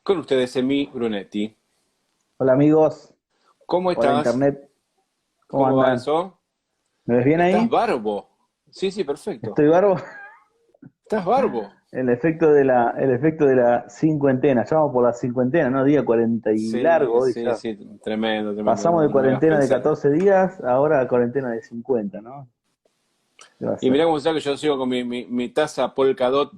Con ustedes, Emi Brunetti. Hola amigos, ¿Cómo hola estás? internet, ¿cómo ¿Cómo va andan? eso? ¿Me ves bien ¿Estás ahí? barbo? Sí, sí, perfecto. ¿Estoy barbo? ¿Estás barbo? El efecto de la cincuentena, ya vamos por la cincuentena, ¿no? Día 40 y largo Sí, hoy sí, ya. sí, tremendo, tremendo. Pasamos de No me hagas cuarentena de pensar. 14 días, ahora a cuarentena de 50, ¿no? ¿Qué va a Y ser? mirá cómo está que yo sigo con mi taza Polkadot.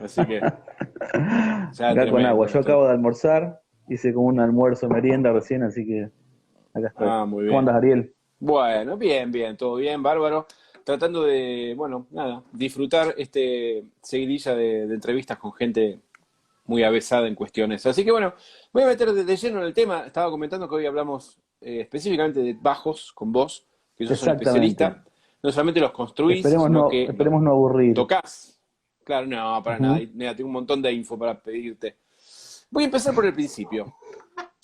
Así que, ya Acá con agua, tremendo. yo acabo de almorzar, hice como un almuerzo merienda recién, así que acá estoy. Ah, muy ¿Cómo bien. andas, Ariel? Bueno, bien, bien, todo bien, bárbaro. Tratando de, bueno, nada, disfrutar seguidilla de entrevistas con gente muy avesada en cuestiones. Así que bueno, voy a meter de lleno en el tema. Estaba comentando que hoy hablamos específicamente de bajos con vos, que sos un Exactamente. especialista. No solamente los construís, sino que los Esperemos no aburrir. tocás. Claro, no, para nada. Ujú. Y, mira, tengo un montón de info para pedirte. Voy a empezar por el principio,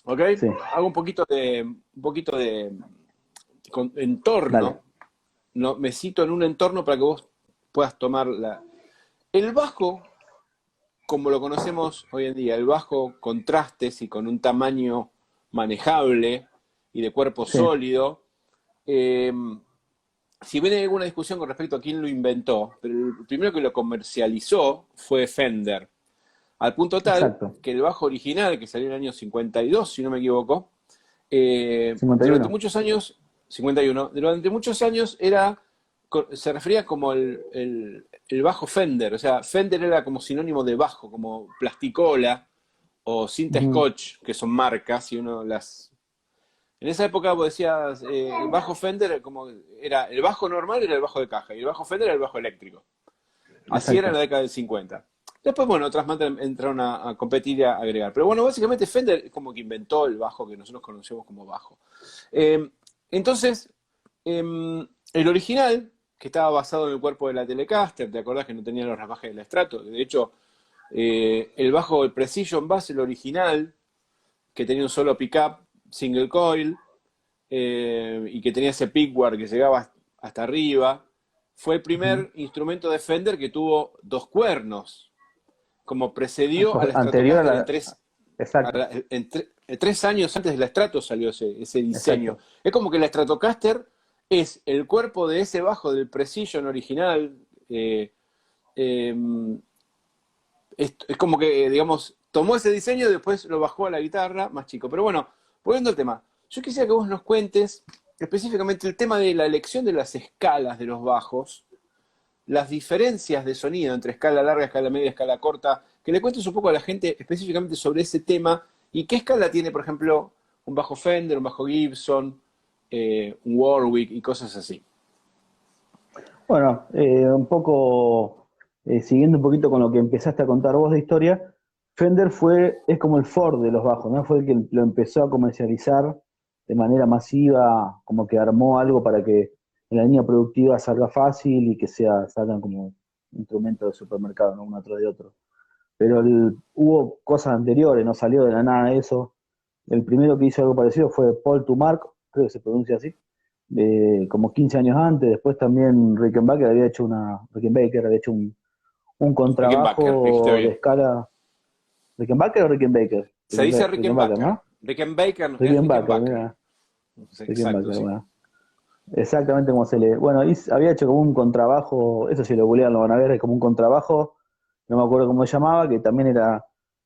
¿ok? Sí, Hago un poquito de entorno, dale. ¿no? Me cito en un entorno para que vos puedas tomar la... El bajo como lo conocemos hoy en día, el bajo contrastes y con un tamaño manejable y de cuerpo Sí. sólido. eh, si bien hay alguna discusión con respecto a quién lo inventó, pero el primero que lo comercializó fue Fender, al punto tal Exacto. que el bajo original, que salió en el año 52, si no me equivoco, cincuenta y durante uno muchos años, 51, durante muchos años se refería como el bajo Fender, o sea, Fender era como sinónimo de bajo, como plasticola o cinta Ujú. Scotch, que son marcas, y uno las... En esa época vos decías, el bajo Fender como era, el bajo normal era el bajo de caja, y el bajo Fender era el bajo eléctrico. Así era en la Exacto. década del 50. Después, bueno, otras marcas entraron a competir y a agregar. Pero bueno, básicamente Fender es como que inventó el bajo que nosotros conocemos como bajo. Eh, entonces, el original, que estaba basado en el cuerpo de la Telecaster, ¿te acordás que no tenía los ramajes del estrato? De hecho, el bajo, el Precision Bass, el original, que tenía un solo pickup, single coil, y que tenía ese pickguard que llegaba hasta arriba, fue el Ujú. primer instrumento de Fender que tuvo dos cuernos, como precedió a la Anterior a Stratocaster la. Exacto, en 3 años antes de la Strato salió ese diseño. exacto. Es como que la Stratocaster es el cuerpo de ese bajo del Precision original. eh, eh, es como que, digamos, tomó ese diseño y después lo bajó a la guitarra más chico. Pero bueno, volviendo al tema, yo quisiera que vos nos cuentes específicamente el tema de la elección de las escalas de los bajos, las diferencias de sonido entre escala larga, escala media, escala corta, que le cuentes un poco a la gente específicamente sobre ese tema y qué escala tiene, por ejemplo, un bajo Fender, un bajo Gibson, un Warwick y cosas así. Bueno, un poco, siguiendo un poquito con lo que empezaste a contar vos de historia, Fender es como el Ford de los bajos, ¿no? Fue el que lo empezó a comercializar de manera masiva, como que armó algo para que en la línea productiva salga fácil y que salgan como instrumentos de supermercado, ¿no? Uno atrás de otro. Pero hubo cosas anteriores, no salió de la nada eso. El primero que hizo algo parecido fue Paul Tumark, creo que se pronuncia así, como 15 años antes. Después también Rickenbacker había hecho un Rickenbacker, dijiste contrabajo de bien. escala. ¿Rickenbacker o Rickenbacker? Se dice Rickenbacker, Rickenbacker. ¿no? Rickenbacker es Rickenbacker, Rickenbacker. mira, Exacto, Rickenbacker, sí. bueno. Exactamente como se le. Bueno, había hecho como un contrabajo, eso si lo googlean lo van a ver, es como un contrabajo, no me acuerdo cómo se llamaba, que también era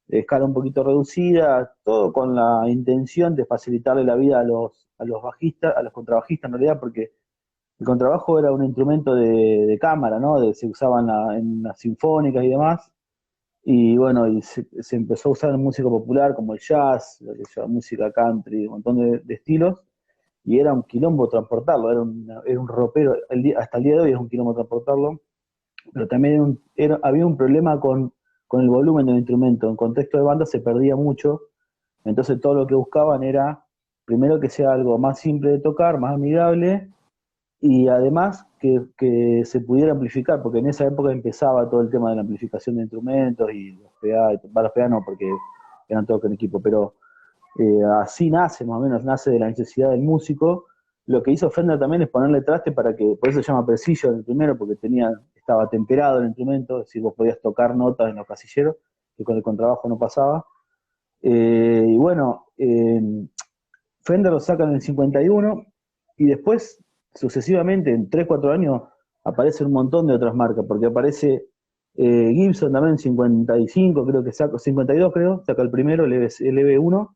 de escala un poquito reducida, todo con la intención de facilitarle la vida a los bajistas, a los contrabajistas en realidad, porque el contrabajo era un instrumento de cámara, ¿no? Se usaba en las sinfónicas y demás, y bueno, se empezó a usar en música popular como el jazz, música country, un montón de estilos y era un quilombo transportarlo, era un ropero, hasta el día de hoy es un quilombo transportarlo, pero también había un problema con el volumen del instrumento, en contexto de banda se perdía mucho, entonces todo lo que buscaban era, primero que sea algo más simple de tocar, más amigable, y además que se pudiera amplificar, porque en esa época empezaba todo el tema de la amplificación de instrumentos y los PA, los PA no, porque eran todos con equipo, pero así nace, más o menos, nace de la necesidad del músico. Lo que hizo Fender también es ponerle traste para que, por eso se llama Precision el primero, porque estaba temperado el instrumento, es decir, vos podías tocar notas en los casilleros, que con el contrabajo no pasaba. Y bueno, Fender lo sacan en el 51 y después, sucesivamente, en 3 4 años, aparece un montón de otras marcas, porque aparece Gibson también en 55, creo que saca, 52 creo, saca el primero, el EV1,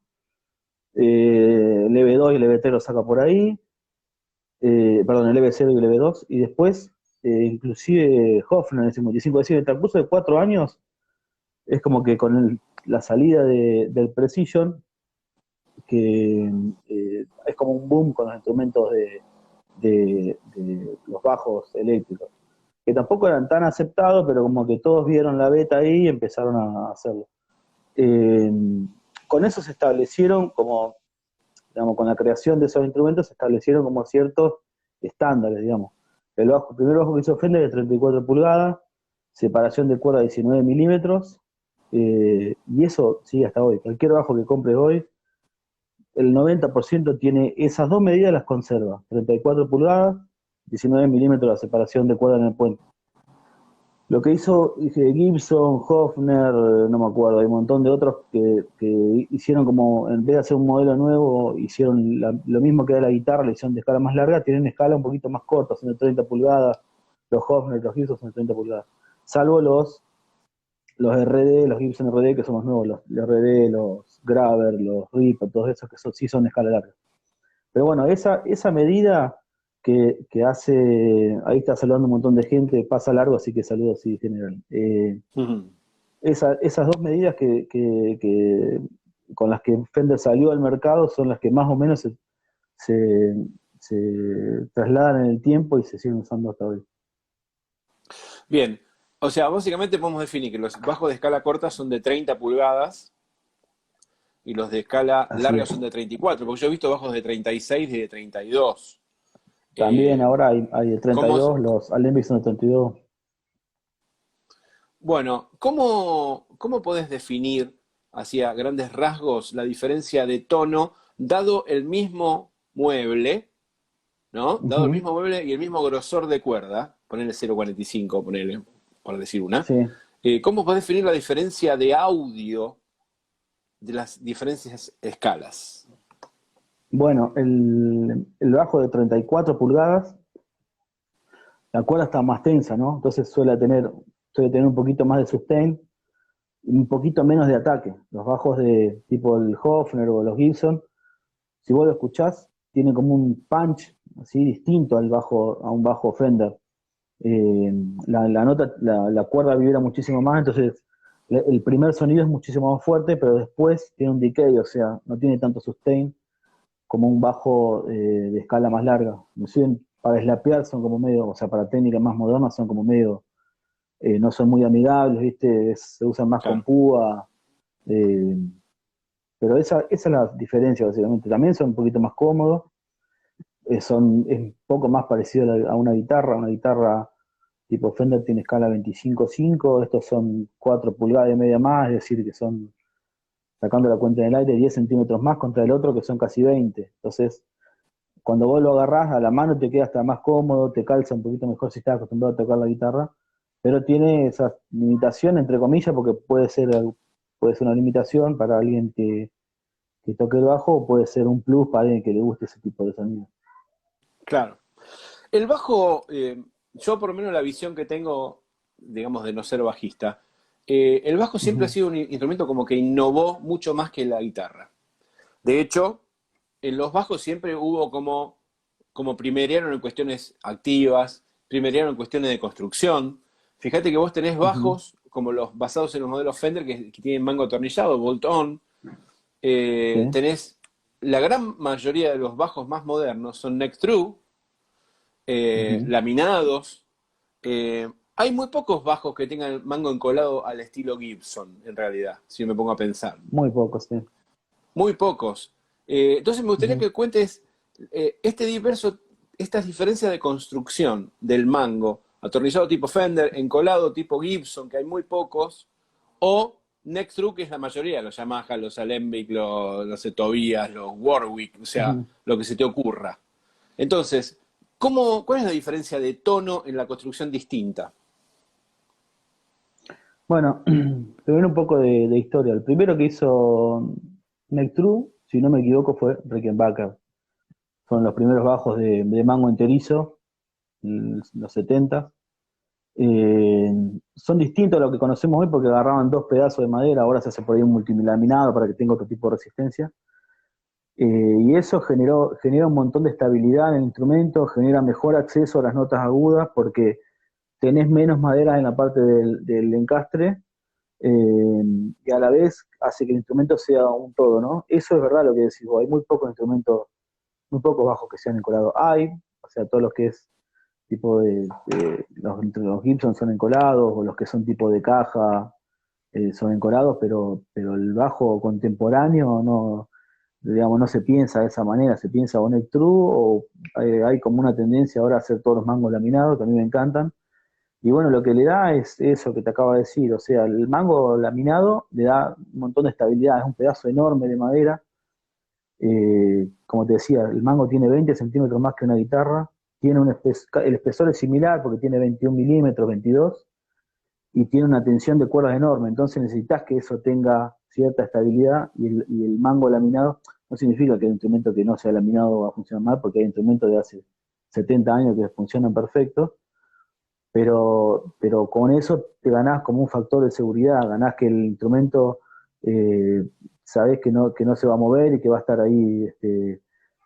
el EV2 y el EV3 lo saca por ahí, perdón, el EV0 y el EV2, y después, inclusive Hofner en el 55, es decir, en el transcurso de 4 años, es como que con la salida del Precision, que es como un boom con los instrumentos de los bajos eléctricos, que tampoco eran tan aceptados, pero como que todos vieron la beta ahí y empezaron a hacerlo. Eh, con eso se establecieron como, digamos, con la creación de esos instrumentos se establecieron como ciertos estándares, digamos. El primer bajo que hizo Fender es de 34 pulgadas, separación de cuerda de 19 milímetros, y eso sigue hasta hoy. Cualquier bajo que compres hoy, el 90% tiene esas dos medidas, las conserva. 34 pulgadas, 19 milímetros la separación de cuerda en el puente. Lo que hizo Gibson, Hofner, no me acuerdo, hay un montón de otros que hicieron como, en vez de hacer un modelo nuevo, hicieron lo mismo que era la guitarra, la hicieron de escala más larga, tienen escala un poquito más corta, son de 30 pulgadas, los Hofner, los Gibson son de 30 pulgadas. Salvo los RD, los Gibson RD, que son los nuevos, los RD, los Graver, los Reaper, todos esos que sí son de escala larga. Pero bueno, esa medida que hace, ahí está saludando un montón de gente, pasa largo, así que saludo así general. Esas dos medidas con las que Fender salió al mercado son las que más o menos se, se trasladan en el tiempo y se siguen usando hasta hoy. Bien, o sea, básicamente podemos definir que los bajos de escala corta son de 30 pulgadas y los de escala Así larga es. son de 34, porque yo he visto bajos de 36 y de 32. También Eh, ahora hay de ¿Cómo, 32, los Alembic son de 32. bueno, cómo podés definir, hacia grandes rasgos, la diferencia de tono, dado el mismo mueble, ¿no? Dado el Ujú. mismo mueble y el mismo grosor de cuerda, ponele 0,45, ponele, por decir una. Sí. ¿Cómo podés definir la diferencia de audio de las diferentes escalas? Bueno, el bajo de 34 pulgadas, la cuerda está más tensa, ¿no? Entonces suele tener un poquito más de sustain y un poquito menos de ataque. Los bajos de tipo el Hofner o los Gibson, si vos lo escuchás, tiene como un punch así distinto a un bajo Fender. Eh, la cuerda vibra muchísimo más, entonces el primer sonido es muchísimo más fuerte, pero después tiene un decay, o sea, no tiene tanto sustain como un bajo de escala más larga. Inclusive para slapear son como medio, o sea, para técnicas más modernas son como medio, no son muy amigables, ¿viste? Se usan más con Claro, púa, eh, pero esa es la diferencia básicamente. También son un poquito más cómodos, es un poco más parecido a una guitarra tipo Fender tiene escala 25.5, estos son 4 pulgadas y media más, es decir, que son, sacando la cuenta en el aire, 10 centímetros más contra el otro que son casi 20. Entonces, cuando vos lo agarrás a la mano te queda hasta más cómodo, te calza un poquito mejor si estás acostumbrado a tocar la guitarra, pero tiene esa limitación, entre comillas, porque puede ser una limitación para alguien que toque el bajo, o puede ser un plus para alguien que le guste ese tipo de sonido. claro. El bajo, yo por lo menos la visión que tengo, digamos, de no ser bajista, el bajo siempre ha Ujú. sido un instrumento como que innovó mucho más que la guitarra. De hecho, en los bajos siempre hubo como primerearon en cuestiones activas, primerearon en cuestiones de construcción. Fíjate que vos tenés Ujú. bajos como los basados en los modelos Fender que tienen mango atornillado, bolt-on. Sí, Tenés la gran mayoría de los bajos más modernos son neck-true, ujú. laminados. Hay muy pocos bajos que tengan el mango encolado al estilo Gibson, en realidad, si me pongo a pensar. Muy poco, sí. Muy pocos. Entonces me gustaría Ujú. que cuentes estas diferencias de construcción del mango, atornillado tipo Fender, encolado tipo Gibson, que hay muy pocos, o neck through, que es la mayoría, los Yamaha, los Alembic, los Tobias, los Warwick, o sea, Ujú. lo que se te ocurra. Entonces, ¿cuál es la diferencia de tono en la construcción distinta? Bueno, primero un poco de historia. El primero que hizo Neck True, si no me equivoco, fue Rickenbacker. Fueron los primeros bajos de mango enterizo, en los 70. Eh, Son distintos a lo que conocemos hoy porque agarraban dos pedazos de madera, ahora se hace por ahí un multilaminado para que tenga otro tipo de resistencia. Y eso genera un montón de estabilidad en el instrumento, genera mejor acceso a las notas agudas porque tenés menos madera en la parte del encastre, eh, y a la vez hace que el instrumento sea un todo, ¿no? Eso es verdad lo que decís vos, hay muy pocos instrumentos, muy pocos bajos que sean encolados. Hay, o sea, todo lo que es tipo los Gibson son encolados, o los que son tipo de caja son encolados, pero el bajo contemporáneo no, digamos, no se piensa de esa manera, se piensa o neck true, o hay como una tendencia ahora a hacer todos los mangos laminados, que a mí me encantan. Y bueno, lo que le da es eso que te acabo de decir, o sea, el mango laminado le da un montón de estabilidad, es un pedazo enorme de madera. Como te decía, el mango tiene 20 centímetros más que una guitarra, tiene el espesor es similar porque tiene 21 milímetros, 22, y tiene una tensión de cuerdas enorme, entonces necesitas que eso tenga cierta estabilidad, y el mango laminado no significa que el instrumento que no sea laminado va a funcionar mal, porque hay instrumentos de hace 70 años que funcionan perfecto, pero con eso te ganás como un factor de seguridad, ganás que el instrumento eh, sabés que no se va a mover y que va a estar ahí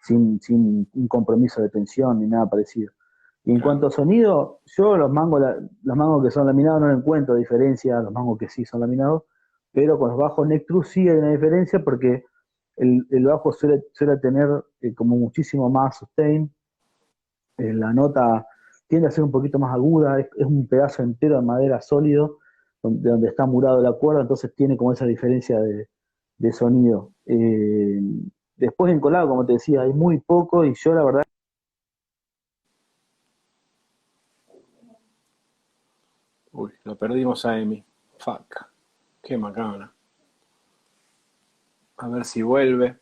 sin un compromiso de tensión ni nada parecido. Y en Claro. cuanto a sonido, yo los mangos que son laminados no le encuentro diferencia a los mangos que sí son laminados, pero con los bajos neck true sí hay una diferencia porque el bajo suele tener como muchísimo más sustain, la nota tiende a ser un poquito más aguda, es un pedazo entero de madera sólido, donde está murado la cuerda, entonces tiene como esa diferencia de sonido. Después en colado, como te decía, hay muy poco y yo la verdad. Uy, lo perdimos a Emi. Fuck. Qué macana. A ver si vuelve.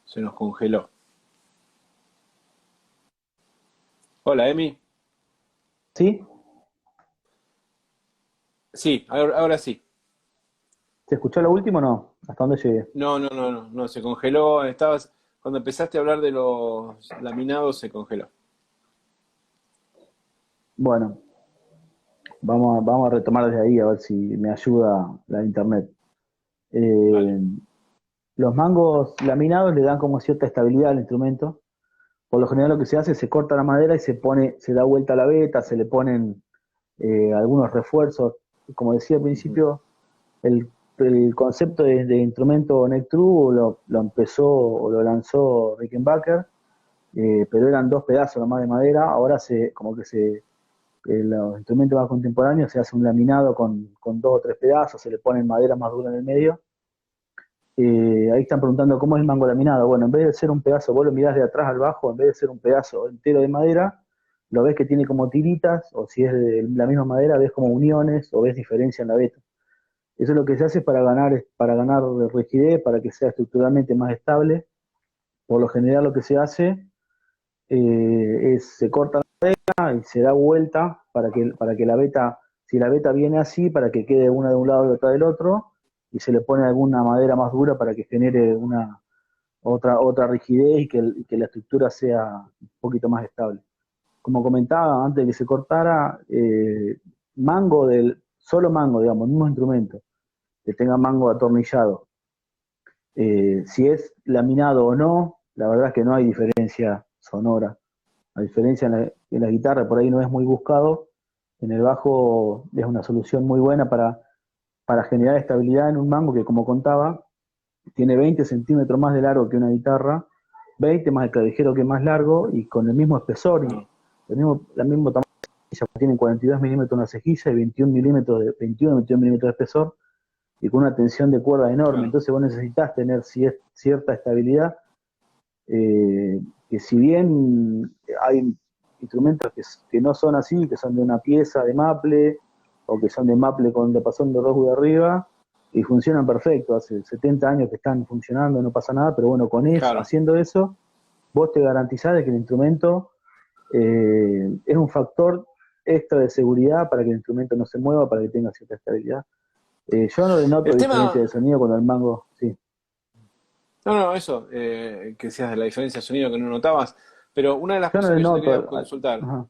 Se nos congeló. Hola, Emi. ¿Sí? Sí, ahora sí. ¿Se escuchó lo último o no? ¿Hasta dónde llegué? No, se congeló. Cuando empezaste a hablar de los laminados, se congeló. Bueno, vamos a retomar desde ahí a ver si me ayuda la internet. Dale. Eh, los mangos laminados le dan como cierta estabilidad al instrumento. Por lo general lo que se hace es se corta la madera y se da vuelta a la veta, se le ponen algunos refuerzos. Como decía al Ujú. principio, el concepto de instrumento neck true lo empezó o lo lanzó Rickenbacker, pero eran dos pedazos nomás de madera. Ahora los instrumentos más contemporáneos se hace un laminado con dos o tres pedazos, se le pone madera más dura en el medio. Ahí están preguntando cómo es el mango laminado. Bueno, en vez de ser un pedazo, vos lo mirás de atrás al bajo, en vez de ser un pedazo entero de madera, lo ves que tiene como tiritas, o si es de la misma madera, ves como uniones o ves diferencia en la veta. Eso es lo que se hace para ganar rigidez, para que sea estructuralmente más estable. Por lo general lo que se hace es se corta y se da vuelta para que la veta, si la veta viene así, para que quede una de un lado y otra del otro, y se le pone alguna madera más dura para que genere otra rigidez y que la estructura sea un poquito más estable. Como comentaba antes de que se cortara, solo mango, digamos, el mismo instrumento, que tenga mango atornillado, si es laminado o no, la verdad es que no hay diferencia sonora. A diferencia en la guitarra, por ahí no es muy buscado, en el bajo es una solución muy buena para generar estabilidad en un mango que, como contaba, tiene 20 centímetros más de largo que una guitarra, 20 más el clavijero que es más largo, y con el mismo espesor y No, el mismo tamaño. Tienen 42 milímetros una cejilla y 21 milímetros de espesor, y con una tensión de cuerda enorme. claro. Entonces vos necesitas tener cierta estabilidad, que si bien hay instrumentos que no son así, que son de una pieza de maple, o que son de maple con pasón de rojo de arriba, y funcionan perfecto, hace 70 años que están funcionando, no pasa nada, pero bueno, con eso, Claro. haciendo eso, vos te garantizás de que el instrumento es un factor extra de seguridad para que el instrumento no se mueva, para que tenga cierta estabilidad. Yo no le noto El diferencia tema, de sonido con el mango, sí. no, eso, que decías de la diferencia de sonido que no notabas, pero una de las Yo no cosas le que yo te quería noto. consultar, Ajá,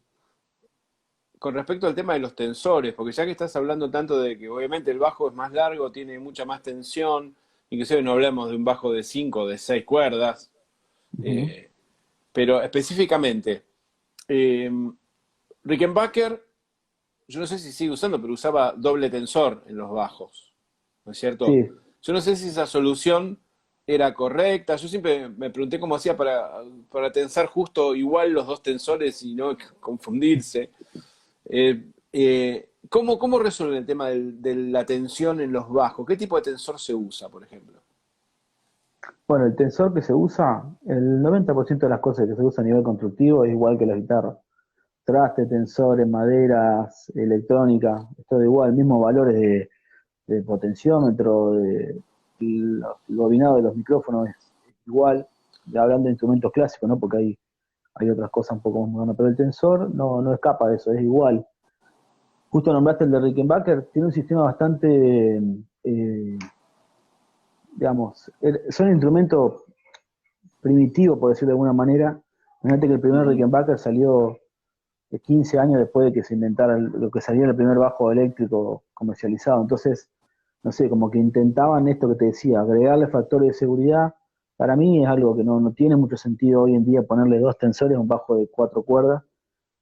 con respecto al tema de los tensores, porque ya que estás hablando tanto de que obviamente el bajo es más largo, tiene mucha más tensión, inclusive no hablamos de un bajo de 5 o de 6 cuerdas, ujú. eh, pero específicamente, eh, Rickenbacker, yo no sé si sigue usando, pero usaba doble tensor en los bajos, ¿no es cierto? Sí, Yo no sé si esa solución era correcta, yo siempre me pregunté cómo hacía para tensar justo igual los dos tensores y no confundirse. ¿Cómo resuelven el tema de la tensión en los bajos? ¿Qué tipo de tensor se usa, por ejemplo? bueno, el tensor que se usa, el 90% de las cosas que se usa a nivel constructivo es igual que la guitarra. Traste, tensores, maderas, electrónica, es todo igual, mismos valores de potenciómetro, el bobinado de los micrófonos es igual, ya hablando de instrumentos clásicos, ¿no? Porque hay otras cosas un poco más modernas, pero el tensor no escapa de eso, es igual. Justo nombraste el de Rickenbacker, tiene un sistema bastante, digamos, son instrumentos primitivos, por decirlo de alguna manera. Fíjate que el primer Ujú. Rickenbacker salió 15 años después de que se inventara lo que salía el primer bajo eléctrico comercializado. Entonces, no sé, como que intentaban esto que te decía, agregarle factores de seguridad. Para mí es algo que no tiene mucho sentido hoy en día ponerle dos tensores a un bajo de 4 cuerdas.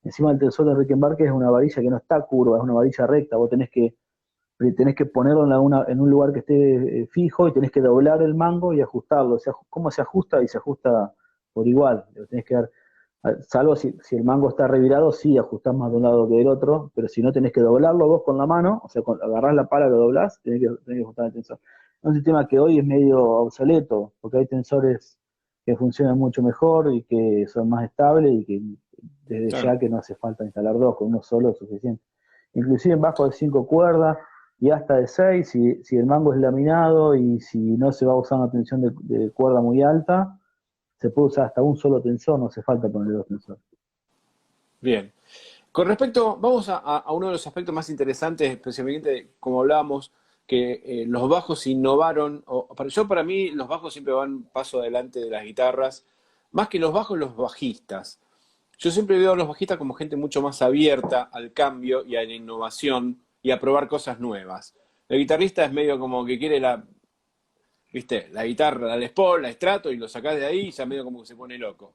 Encima el tensor de Rickenbacker es una varilla que no está curva, es una varilla recta. Vos tenés que ponerlo en un lugar que esté fijo y tenés que doblar el mango y ajustarlo. O sea, ¿cómo se ajusta? Y se ajusta por igual. Lo tenés que dar, salvo si el mango está revirado, sí, ajustás más de un lado que del otro, pero si no tenés que doblarlo vos con la mano, o sea, agarrás la pala, lo doblás, tenés que ajustar el tensor. Es un sistema que hoy es medio obsoleto, porque hay tensores que funcionan mucho mejor y que son más estables y que desde Claro. ya que no hace falta instalar dos, con uno solo es suficiente. Inclusive en bajo de 5 cuerdas y hasta de 6 si el mango es laminado y si no se va a usar una tensión de cuerda muy alta, se puede usar hasta un solo tensor, no hace falta ponerle dos tensores. Bien. Con respecto, vamos a uno de los aspectos más interesantes, especialmente como hablábamos, que los bajos innovaron, yo para mí los bajos siempre van paso adelante de las guitarras, más que los bajos, los bajistas. Yo siempre veo a los bajistas como gente mucho más abierta al cambio y a la innovación y a probar cosas nuevas. El guitarrista es medio como que quiere viste, la guitarra, la Les Paul, la Strato y lo sacás de ahí y ya medio como que se pone loco.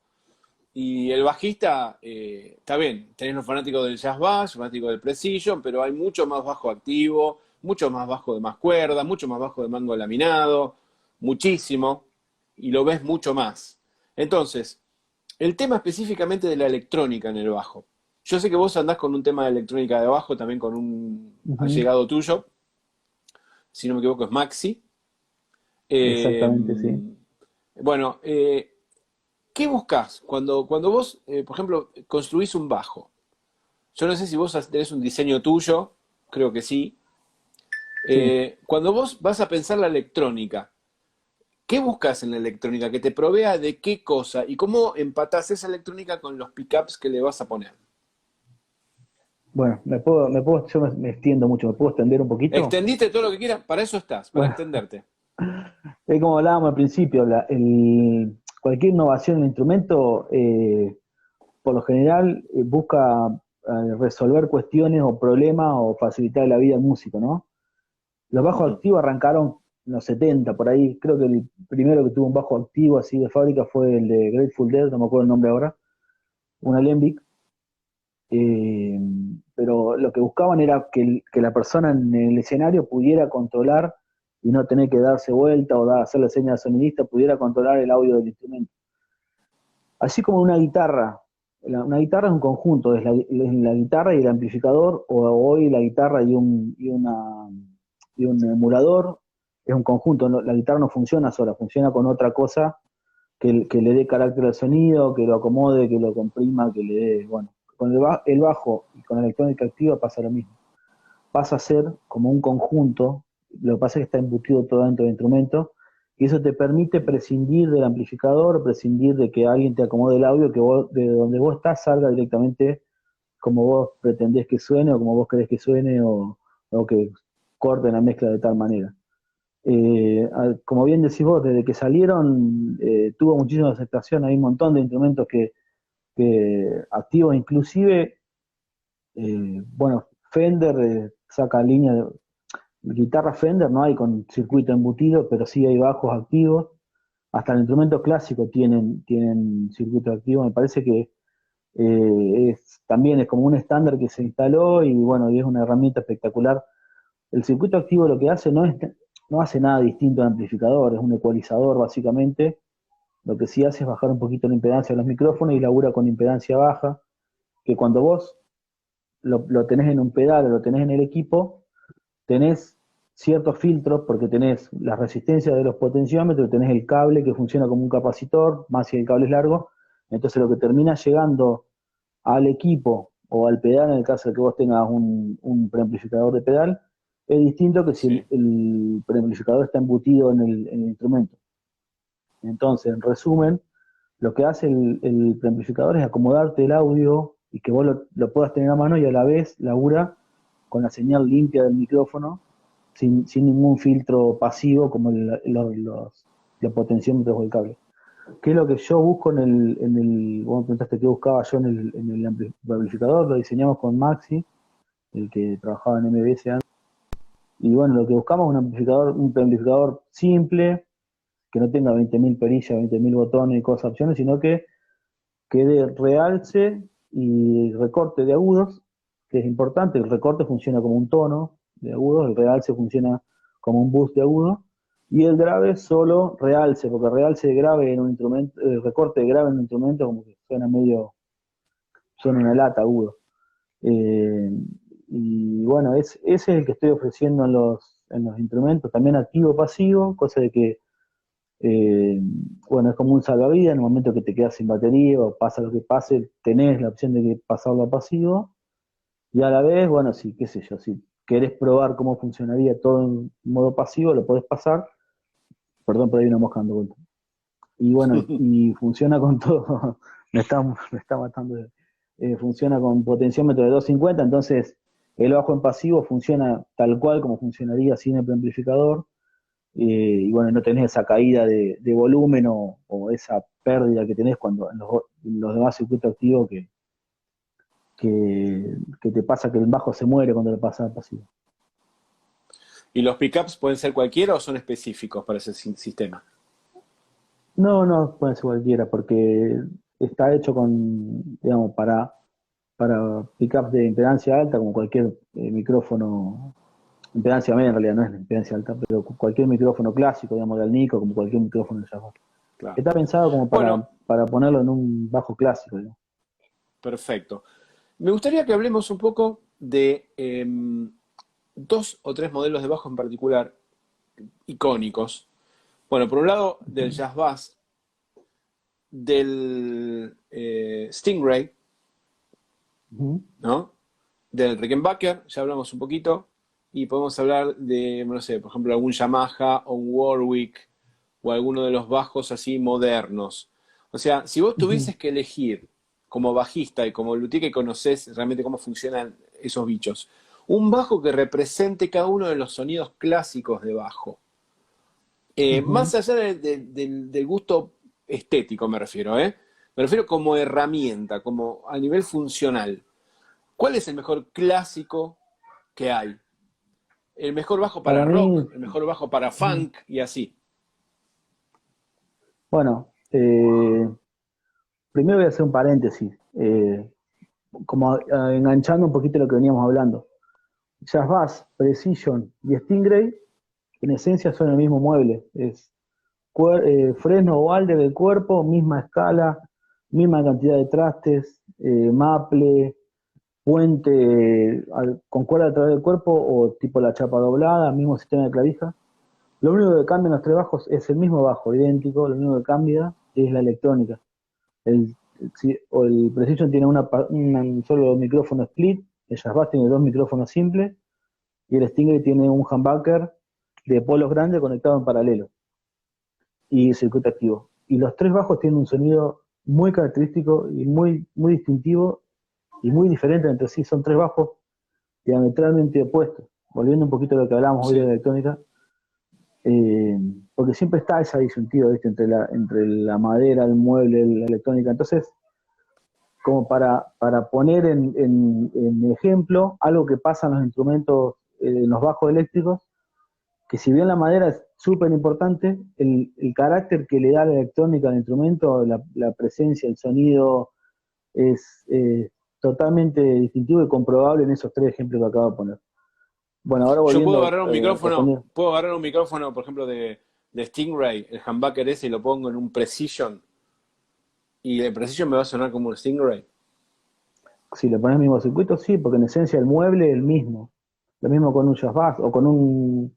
Y el bajista, está bien, tenés los fanáticos del jazz bass, fanáticos del precision, pero hay mucho más bajo activo, mucho más bajo de más cuerdas, mucho más bajo de mango laminado, muchísimo, y lo ves mucho más. Entonces, el tema específicamente de la electrónica en el bajo. Yo sé que vos andás con un tema de electrónica de bajo, también con un Ujú, allegado tuyo, si no me equivoco es Maxi. Eh, exactamente, sí. bueno, ¿qué buscas cuando vos, por ejemplo, construís un bajo? Yo no sé si vos tenés un diseño tuyo, creo que sí. Sí. Cuando vos vas a pensar la electrónica, ¿qué buscas en la electrónica? Que te provea de qué cosa y cómo empatás esa electrónica con los pickups que le vas a poner. Bueno, yo me extiendo mucho, ¿me puedo extender un poquito? Extendiste todo lo que quieras, para eso estás, para Bueno, extenderte. es como hablábamos al principio, cualquier innovación en el instrumento, por lo general, busca resolver cuestiones o problemas o facilitar la vida al músico, ¿no? Los bajos Ujú. activos arrancaron en los 70 por ahí. Creo que el primero que tuvo un bajo activo así de fábrica fue el de Grateful Dead, no me acuerdo el nombre ahora, un Alembic. eh, pero lo que buscaban era que la persona en el escenario pudiera controlar y no tener que darse vuelta o hacerle señas al sonidista, pudiera controlar el audio del instrumento. Así como una guitarra. Una guitarra es un conjunto, es la guitarra y el amplificador, o hoy la guitarra y un emulador, es un conjunto. La guitarra no funciona sola, funciona con otra cosa que le dé carácter al sonido, que lo acomode, que lo comprima, que le dé, bueno, con el bajo y con la electrónica activa pasa lo mismo. Pasa a ser como un conjunto, lo que pasa es que está embutido todo dentro del instrumento, y eso te permite prescindir del amplificador, prescindir de que alguien te acomode el audio, que vos, de donde vos estás salga directamente como vos pretendés que suene o como vos querés que suene o que corten la mezcla de tal manera. Como bien decís vos, desde que salieron tuvo muchísima aceptación, hay un montón de instrumentos que activos, inclusive, bueno, Fender saca línea de guitarra Fender, no hay con circuito embutido, pero sí hay bajos activos, hasta el instrumento clásico tienen circuito activo, me parece que también es como un estándar que se instaló y bueno, y es una herramienta espectacular. El circuito activo lo que hace no hace nada distinto al amplificador, es un ecualizador básicamente. Lo que sí hace es bajar un poquito la impedancia de los micrófonos y labura con impedancia baja, que cuando vos lo tenés en un pedal o lo tenés en el equipo, tenés ciertos filtros porque tenés la resistencia de los potenciómetros, tenés el cable que funciona como un capacitor, más si el cable es largo, entonces lo que termina llegando al equipo o al pedal, en el caso de que vos tengas un preamplificador de pedal, es distinto que si Sí. el preamplificador está embutido en el instrumento. Entonces, en resumen, lo que hace el preamplificador es acomodarte el audio y que vos lo puedas tener a mano y a la vez labura con la señal limpia del micrófono sin ningún filtro pasivo como los potenciómetros o el cable. ¿Qué es lo que yo busco vos me preguntaste qué buscaba yo en el amplificador? Lo diseñamos con Maxi, el que trabajaba en MBS antes. Y bueno, lo que buscamos es un amplificador simple, que no tenga 20.000 perillas, 20.000 botones y cosas, opciones, sino que dé realce y recorte de agudos, que es importante. El recorte funciona como un tono de agudos, el realce funciona como un boost de agudo, y el grave solo realce, porque realce de grave en un instrumento, recorte de grave en un instrumento como que suena una lata agudo. Eh, y bueno, ese es el que estoy ofreciendo en los instrumentos, también activo pasivo, cosa de que eh, bueno, es como un salvavidas, en el momento que te quedas sin batería o pasa lo que pase, tenés la opción de que pasarlo a pasivo, y a la vez, bueno, sí, qué sé yo, si querés probar cómo funcionaría todo en modo pasivo, lo podés pasar, perdón, por ahí una mosca dando vuelta. Y bueno, y funciona con todo, me está matando, funciona con potenciómetro de 250, entonces el bajo en pasivo funciona tal cual como funcionaría sin el preamplificador, y bueno, no tenés esa caída de volumen o esa pérdida que tenés cuando en los demás circuitos activos que te pasa que el bajo se muere cuando lo pasas al pasivo. ¿Y los pickups pueden ser cualquiera o son específicos para ese sistema? No, no, puede ser cualquiera, porque está hecho digamos, para pickups de impedancia alta, como cualquier micrófono, impedancia media en realidad, no es impedancia alta, pero cualquier micrófono clásico, digamos, de Alnico, como cualquier micrófono de jazz. Claro. Está pensado como Bueno, para ponerlo en un bajo clásico, digamos. perfecto. Me gustaría que hablemos un poco de dos o tres modelos de bajo en particular icónicos. Bueno, por un lado, del Jazz Bass, del Stingray, Ujú. ¿no? Del Rickenbacker, ya hablamos un poquito, y podemos hablar de, no sé, por ejemplo, algún Yamaha o un Warwick o alguno de los bajos así modernos. O sea, si vos Ujú. tuvieses que elegir como bajista y como luthier que conocés realmente cómo funcionan esos bichos, un bajo que represente cada uno de los sonidos clásicos de bajo, Ujú. más allá del gusto estético me refiero, ¿eh? Me refiero como herramienta, como a nivel funcional. ¿Cuál es el mejor clásico que hay? El mejor bajo para Para mí, rock, el mejor bajo para ujú. funk y así. Bueno, primero voy a hacer un paréntesis, como enganchando un poquito lo que veníamos hablando. Jazz Bass, Precision y Stingray, en esencia son el mismo mueble. Es Fresno o Alder del cuerpo, misma escala, misma cantidad de trastes, maple, puente con cuerda a través del cuerpo o tipo la chapa doblada, mismo sistema de clavija. Lo único que cambia en los tres bajos es el mismo bajo, idéntico, lo único que cambia es la electrónica. El Precision tiene un solo micrófono split, el Jazz Bass tiene dos micrófonos simples y el Stingray tiene un humbucker de polos grandes conectado en paralelo y circuito activo. Y los tres bajos tienen un sonido muy característico y muy, muy distintivo y muy diferentes entre sí, son tres bajos diametralmente opuestos. Volviendo un poquito a lo que hablábamos hoy de Sí. la electrónica, eh, porque siempre está esa disyuntiva, ¿viste? Entre la madera, el mueble, la electrónica. Entonces, como para poner en ejemplo algo que pasa en los instrumentos, en los bajos eléctricos, que si bien la madera es súper importante, el carácter que le da la electrónica al instrumento, la presencia, el sonido, es totalmente distintivo y comprobable en esos tres ejemplos que acabo de poner. Bueno, ahora Yo volviendo, respondiendo. puedo agarrar un micrófono, por ejemplo, de Stingray, el humbucker ese, y lo pongo en un Precision, y el Precision me va a sonar como un Stingray. Si le pones el mismo circuito, sí, porque en esencia el mueble es el mismo. Lo mismo con un jazz bass, o con un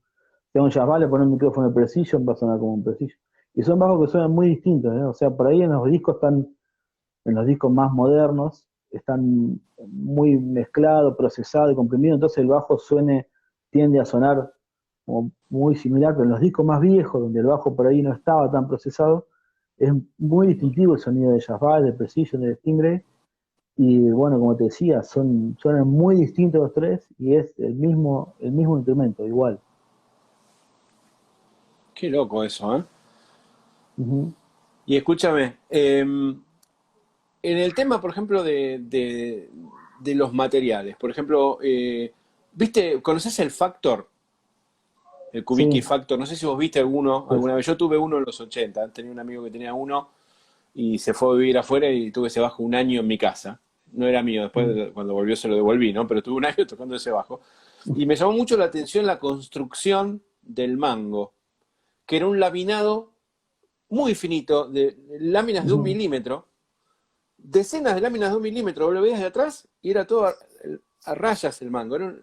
jazz bass le pones un micrófono de Precision, va a sonar como un Precision. Y son bajos que suenan muy distintos, ¿eh? O sea, por ahí en los discos más modernos, están muy mezclados, procesados y comprimidos, entonces el bajo tiende a sonar como muy similar, pero en los discos más viejos, donde el bajo por ahí no estaba tan procesado, es muy distintivo el sonido de jazz bass, de Precision, de Stingray. Y bueno, como te decía, suenan muy distintos los tres y es el mismo instrumento, igual. Qué loco eso, ¿eh? Ujú. Y escúchame, en el tema, por ejemplo, de los materiales, por ejemplo, ¿viste, conoces el Factor? El Kubiki Sí. Factor, no sé si vos viste alguno Pues, alguna vez. Yo tuve uno en los 80, tenía un amigo que tenía uno y se fue a vivir afuera y tuve ese bajo un año en mi casa. No era mío, mm, después cuando volvió se lo devolví, ¿no? Pero tuve un año tocando ese bajo. Y me llamó mucho la atención la construcción del mango, que era un laminado muy finito, de láminas de un ujú. milímetro, decenas de láminas de un milímetro, vos lo veías de atrás y era todo a rayas el mango, era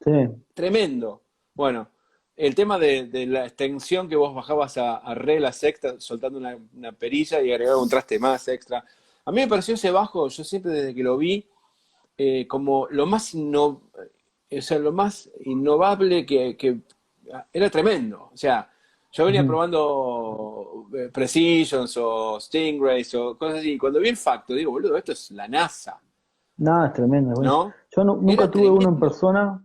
Sí, tremendo. Bueno, el tema de la extensión que vos bajabas a re la sexta, soltando una perilla y agregaba un traste más extra. A mí me pareció ese bajo, yo siempre desde que lo vi, como o sea, lo más innovable que era tremendo. O sea, yo venía ujú. probando Precisions o Stingrays o cosas así. Y cuando vi el Facto, digo, boludo, esto es la NASA, Nada, es tremendo, es buenísimo. ¿no? Yo Era nunca tuve uno en tremendo. persona,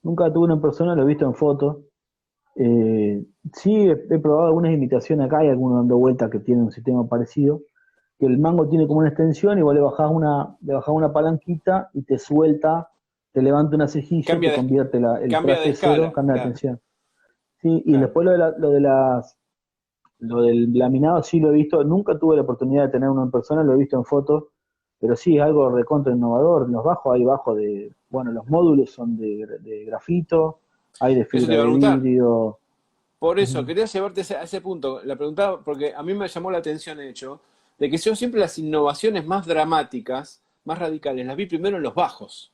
nunca tuve uno en persona, lo he visto en fotos. Sí, he probado algunas imitaciones acá, hay algunos dando vueltas que tienen un sistema parecido, que el mango tiene como una extensión y vos le bajás una palanquita y te suelta, te levanta una cejilla, Cambia te de, convierte el cambia de traste cero, escala, cambia la claro, tensión. Sí, y claro. después lo del laminado sí lo he visto, nunca tuve la oportunidad de tener uno en persona, lo he visto en fotos, pero sí, es algo recontra innovador. En los bajos hay bajos bueno, los módulos son de grafito, hay de Eso te fibra iba a de preguntar. vidrio. Por eso, Ujú. quería llevarte a ese punto. La preguntaba porque a mí me llamó la atención el hecho de que yo siempre las innovaciones más dramáticas, más radicales, las vi primero en los bajos,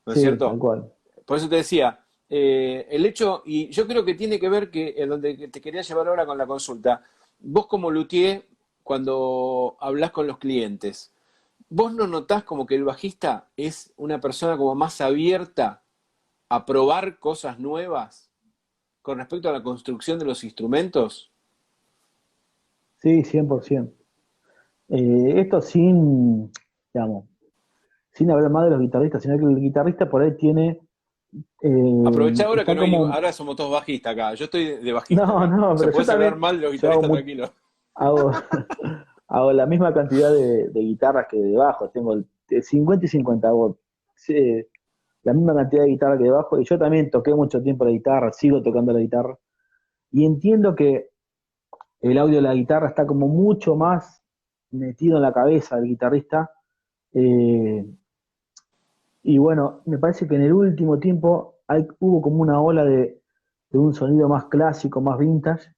¿no es Sí, tal cierto? cual. Por eso te decía, el hecho, y yo creo que tiene que ver que, en donde te quería llevar ahora con la consulta, vos como luthier, cuando hablas con los clientes, ¿vos no notás como que el bajista es una persona como más abierta a probar cosas nuevas con respecto a la construcción de los instrumentos? Sí, 100%. Esto sin, digamos, sin hablar más de los guitarristas, sino que el guitarrista por ahí Aprovecha ahora que está no hay, como, ahora somos todos bajistas acá, yo estoy de bajista no, acá. no, O sea, pero yo puedes hablar también, mal de los yo guitarristas tranquilos. hago, hago la misma cantidad de guitarras que de bajo, tengo 50 y 50, hago eh, la misma cantidad de guitarra que de bajo, y yo también toqué mucho tiempo la guitarra, sigo tocando la guitarra, y entiendo que el audio de la guitarra está como mucho más metido en la cabeza del guitarrista, eh, y bueno, me parece que en el último tiempo hubo como una ola de un sonido más clásico, más vintage,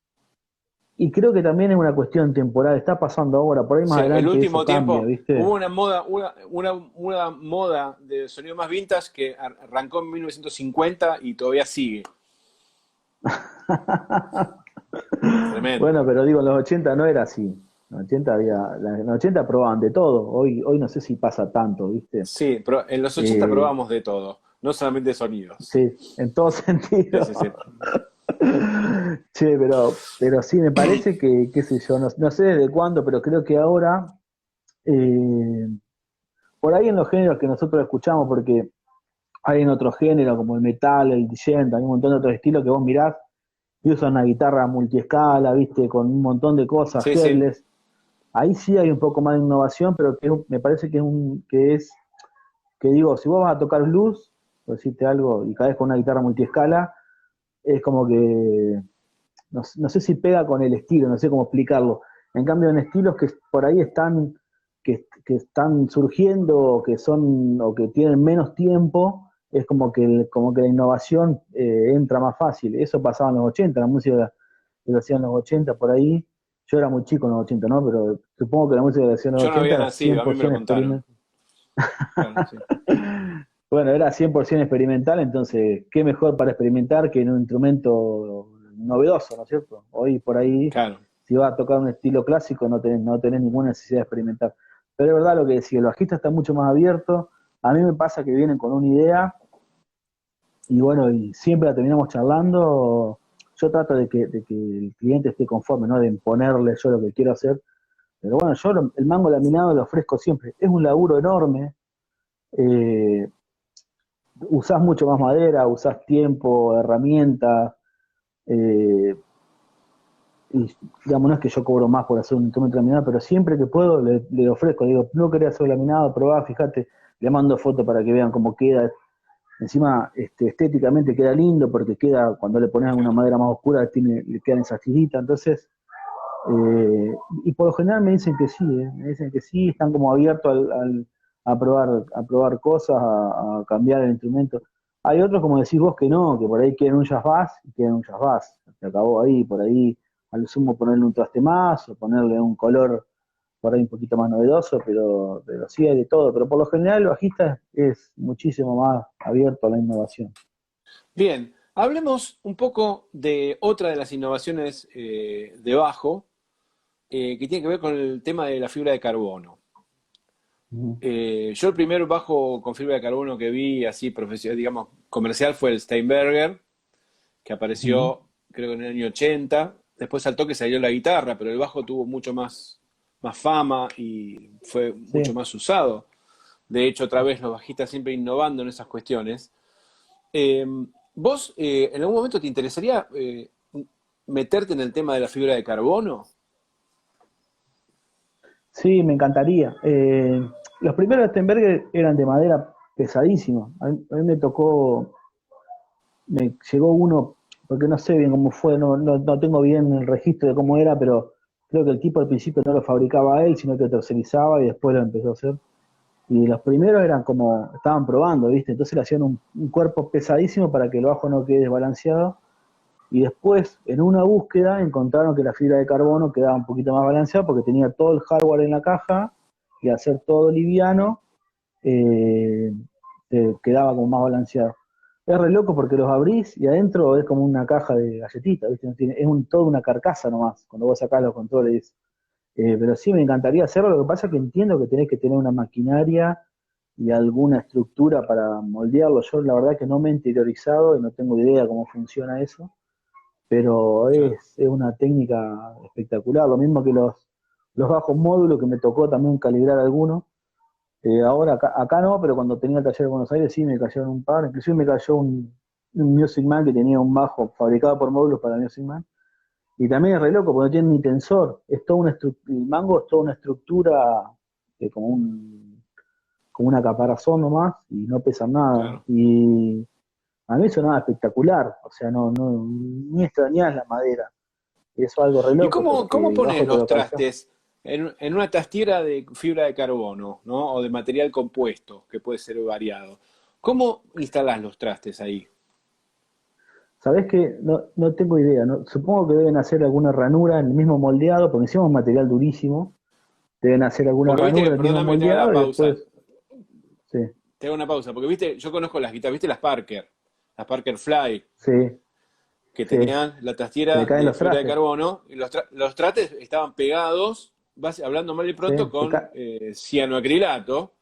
y creo que también es una cuestión temporal, está pasando ahora, por ahí más Sí, el adelante eso último cambia, tiempo hubo ¿viste? una moda, una moda de sonido más vintage que arrancó en 1950 y todavía sigue. Bueno, Tremendo. pero digo, en los 80 no era así. En los 80 probaban de todo. Hoy no sé si pasa tanto, ¿viste? Sí, pero en los 80 Eh, probamos de todo, no solamente sonidos. sí, en todo Sí, sentido. sí, sí. Che, pero sí, me parece qué sé yo, no sé desde cuándo, pero creo que ahora, eh, por ahí en los géneros que nosotros escuchamos, porque hay en otros géneros como el metal, el djent, hay un montón de otros estilos que vos mirás y usan una guitarra multiescala, viste, con un montón de cosas, Sí, sí, headless. Ahí sí hay un poco más de innovación, pero me parece que digo, si vos vas a tocar blues, por decirte algo, y caes con una guitarra multiescala, es como que no sé si pega con el estilo, no sé cómo explicarlo. En cambio, en estilos que por ahí que están surgiendo, o que son, o que tienen menos tiempo, es como que la innovación entra más fácil. Eso pasaba en los 80, la música que lo hacían en los 80 por ahí. Yo era muy chico en los 80, ¿no? Pero supongo que la música que lo hacían en los yo no 80 había era nacido, a mí me lo 100% contaron. experimental. Claro, sí. Bueno, era 100% experimental, entonces, ¿qué mejor para experimentar que en un instrumento novedoso, ¿no es cierto? Hoy por ahí, Claro. si vas a tocar un estilo clásico, no tenés ninguna necesidad de experimentar. Pero es verdad lo que decía, el bajista está mucho más abierto. A mí me pasa que vienen con una idea y bueno, y siempre la terminamos charlando. Yo trato de que el cliente esté conforme, ¿no? De imponerle yo lo que quiero hacer. Pero bueno, el mango laminado lo ofrezco siempre. Es un laburo enorme. Eh, Usás mucho más madera, usás tiempo, herramientas, eh, y digamos, no es que yo cobro más por hacer un instrumento laminado, pero siempre que puedo le ofrezco, digo, no quería hacer laminado, probá, fíjate, le mando fotos para que vean cómo queda. Encima, estéticamente queda lindo porque queda, cuando le pones alguna madera más oscura, le quedan esas tiritas, entonces, y por lo general me dicen que sí, me dicen que sí, están como abiertos a probar cosas, a cambiar el instrumento. Hay otros, como decís vos, que no, que por ahí quieren un jazz bass y quieren un jazz bass. Se acabó ahí, por ahí, al sumo ponerle un traste más o ponerle un color por ahí un poquito más novedoso, pero sí hay de todo. Pero por lo general el bajista es muchísimo más abierto a la innovación. Bien, hablemos un poco de otra de las innovaciones de bajo, que tiene que ver con el tema de la fibra de carbono. Ujú, Yo el primer bajo con fibra de carbono que vi así profesional, digamos, comercial fue el Steinberger, que ujú. apareció creo que en el año 80. Después saltó que salió la guitarra, pero el bajo tuvo mucho más fama y fue mucho Sí. más usado. De hecho, otra vez los bajistas siempre innovando en esas cuestiones. Eh, ¿Vos en algún momento te interesaría meterte en el tema de la fibra de carbono? Sí, me encantaría. Los primeros Stenberger eran de madera pesadísimos. A mí me tocó, me llegó uno, porque no sé bien cómo fue, no tengo bien el registro de cómo era, pero creo que el tipo al principio no lo fabricaba él, sino que lo tercerizaba y después lo empezó a hacer. Y los primeros eran como, estaban probando, ¿viste? Entonces le hacían un cuerpo pesadísimo para que el bajo no quede desbalanceado. Y después, en una búsqueda, encontraron que la fibra de carbono quedaba un poquito más balanceada porque tenía todo el hardware en la caja y al ser todo liviano, eh, quedaba como más balanceado. Es re loco porque los abrís y adentro es como una caja de galletitas, ¿viste? Es toda una carcasa nomás, cuando vos sacás los controles. Pero sí me encantaría hacerlo, lo que pasa es que entiendo que tenés que tener una maquinaria y alguna estructura para moldearlo. Yo la verdad que no me he interiorizado y no tengo idea cómo funciona eso, pero Claro. es una técnica espectacular, lo mismo que los bajos módulos que me tocó también calibrar algunos. Ahora acá no, pero cuando tenía el taller de Buenos Aires sí me cayeron un par, inclusive me cayó un Music Man que tenía un bajo fabricado por módulos para Music Man, y también es re loco porque no tiene ni tensor, es toda el mango es toda una estructura como como una caparazón nomás y no pesa nada. Claro. Y a mí sonaba espectacular, o sea, ni extrañás la madera. Y eso es algo re ¿Y loco porque cómo el pones bajo te los lo calzás. trastes en una trastiera de fibra de carbono, ¿no? O de material compuesto, que puede ser variado? ¿Cómo instalás los trastes ahí? ¿Sabés qué? No tengo idea, ¿no? Supongo que deben hacer alguna ranura en el mismo moldeado, porque encima es un material durísimo. Deben hacer alguna Porque viste, ranura en el mismo perdóname que te haga la moldeado y pausa, después, sí, te hago una pausa, porque viste, yo conozco las guitarras, viste las Parker Fly, sí, que sí, tenían la se le trastiera caen de los fibra de trastes, carbono, y los trastes estaban pegados, hablando mal y sí, pronto, con cianoacrilato,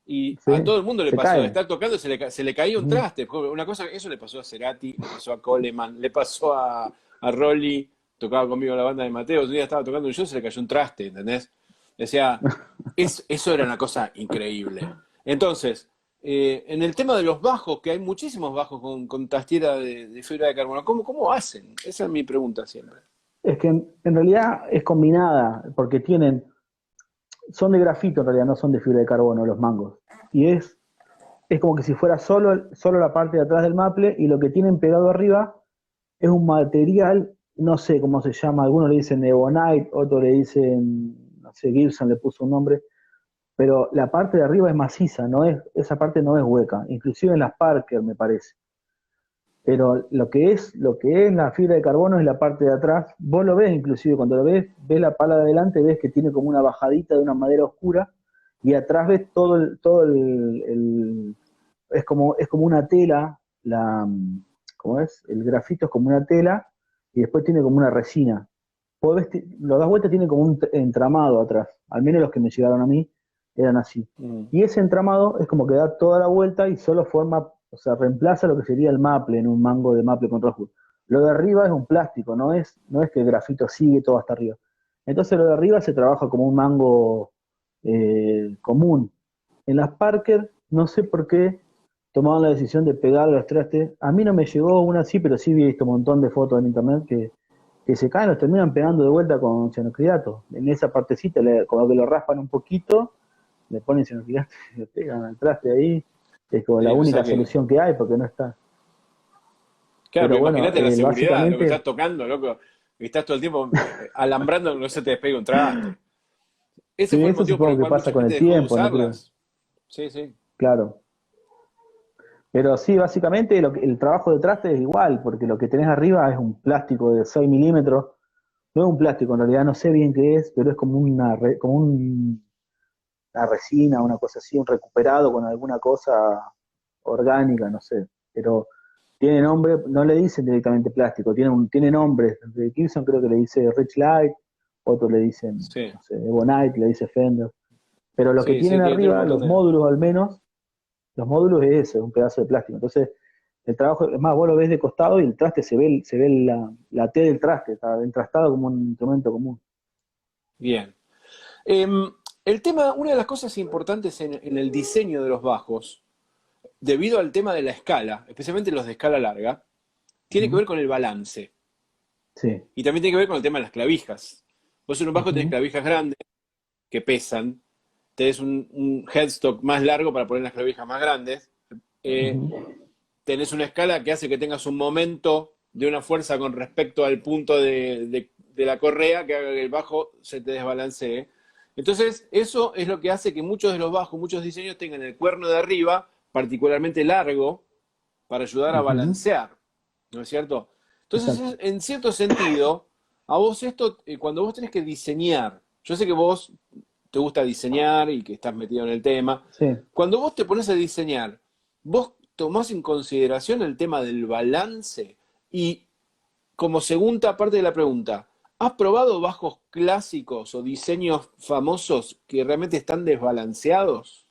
y sí, a todo el mundo le se pasó de caen. estar tocando, se le caía un Ujú. traste. Una cosa, eso le pasó a Cerati, le pasó a Coleman, le pasó a Rolly, tocaba conmigo en la banda de Mateo, un día estaba tocando y yo se le cayó un traste, ¿entendés? O sea, eso era una cosa increíble. Entonces, en el tema de los bajos, que hay muchísimos bajos con tastiera de fibra de carbono, ¿cómo hacen? Esa es mi pregunta siempre. Es que en realidad es combinada, porque son de grafito en realidad, no son de fibra de carbono los mangos. Y es como que si fuera solo la parte de atrás del maple y lo que tienen pegado arriba es un material, no sé cómo se llama, algunos le dicen Ebonite, otros le dicen, no sé, Gibson le puso un nombre, pero la parte de arriba es maciza, esa parte no es hueca, inclusive en las Parker me parece. Pero lo que es la fibra de carbono es la parte de atrás. Vos lo ves inclusive cuando lo ves la pala de adelante, ves que tiene como una bajadita de una madera oscura y atrás ves es como una tela, ¿cómo es? El grafito es como una tela y después tiene como una resina. Vos ves, lo das vuelta, tiene como un entramado atrás, al menos los que me llegaron a mí eran así. Mm. Y ese entramado es como que da toda la vuelta y solo forma, o sea, reemplaza lo que sería el maple en un mango de maple con rosewood. Lo de arriba es un plástico, no es que el grafito sigue todo hasta arriba. Entonces lo de arriba se trabaja como un mango común. En las Parker, no sé por qué tomaron la decisión de pegar los trastes. A mí no me llegó una así, pero sí he visto un montón de fotos en internet que se caen, los terminan pegando de vuelta con cianocridato. En esa partecita, como que lo raspan un poquito, le ponen cianocridato y le pegan al traste ahí. Es como la O sea única que, solución que hay porque no está. claro, Pero pero bueno, imagínate la seguridad, lo que estás básicamente, tocando, loco, que estás todo el tiempo alambrando que no se te despegue un traste. Ese sí, fue el eso motivo por supongo el que cual pasa mucha con gente el dejó de tiempo, no creo. usarlas. Sí, sí. Claro. Pero sí, básicamente el trabajo de traste es igual, porque lo que tenés arriba es un plástico de 6 milímetros. No es un plástico, en realidad no sé bien qué es, pero es como una resina, una cosa así, un recuperado con alguna cosa orgánica, no sé. Pero tiene nombre, no le dicen directamente plástico, tiene nombres. De Gibson creo que le dice Rich Light, otros le dicen, Sí, no sé, Ebonite, le dice Fender. Pero lo que sí, sí, tienen tiene un arriba, montón los de... módulos al menos, los módulos es eso, es un pedazo de plástico. Entonces, el trabajo, es más, vos lo ves de costado y el traste se ve la T del traste, está entrastado como un instrumento común. Bien. El tema, una de las cosas importantes en el diseño de los bajos, debido al tema de la escala, especialmente los de escala larga, tiene que Ujú. ver con el balance. Sí. Y también tiene que ver con el tema de las clavijas. Vos en un bajo tenés Ujú. clavijas grandes que pesan, tenés un headstock más largo para poner las clavijas más grandes, eh, Ujú. tenés una escala que hace que tengas un momento de una fuerza con respecto al punto de la correa que haga que el bajo se te desbalancee. Entonces, eso es lo que hace que muchos de los bajos, muchos diseños tengan el cuerno de arriba particularmente largo para ayudar a Ujú. balancear, ¿no es cierto? Entonces, Exacto. en cierto sentido, a vos esto, cuando vos tenés que diseñar, yo sé que vos te gusta diseñar y que estás metido en el tema, Sí. cuando vos te pones a diseñar, vos tomás en consideración el tema del balance y como segunda parte de la pregunta, ¿has probado bajos clásicos o diseños famosos que realmente están desbalanceados?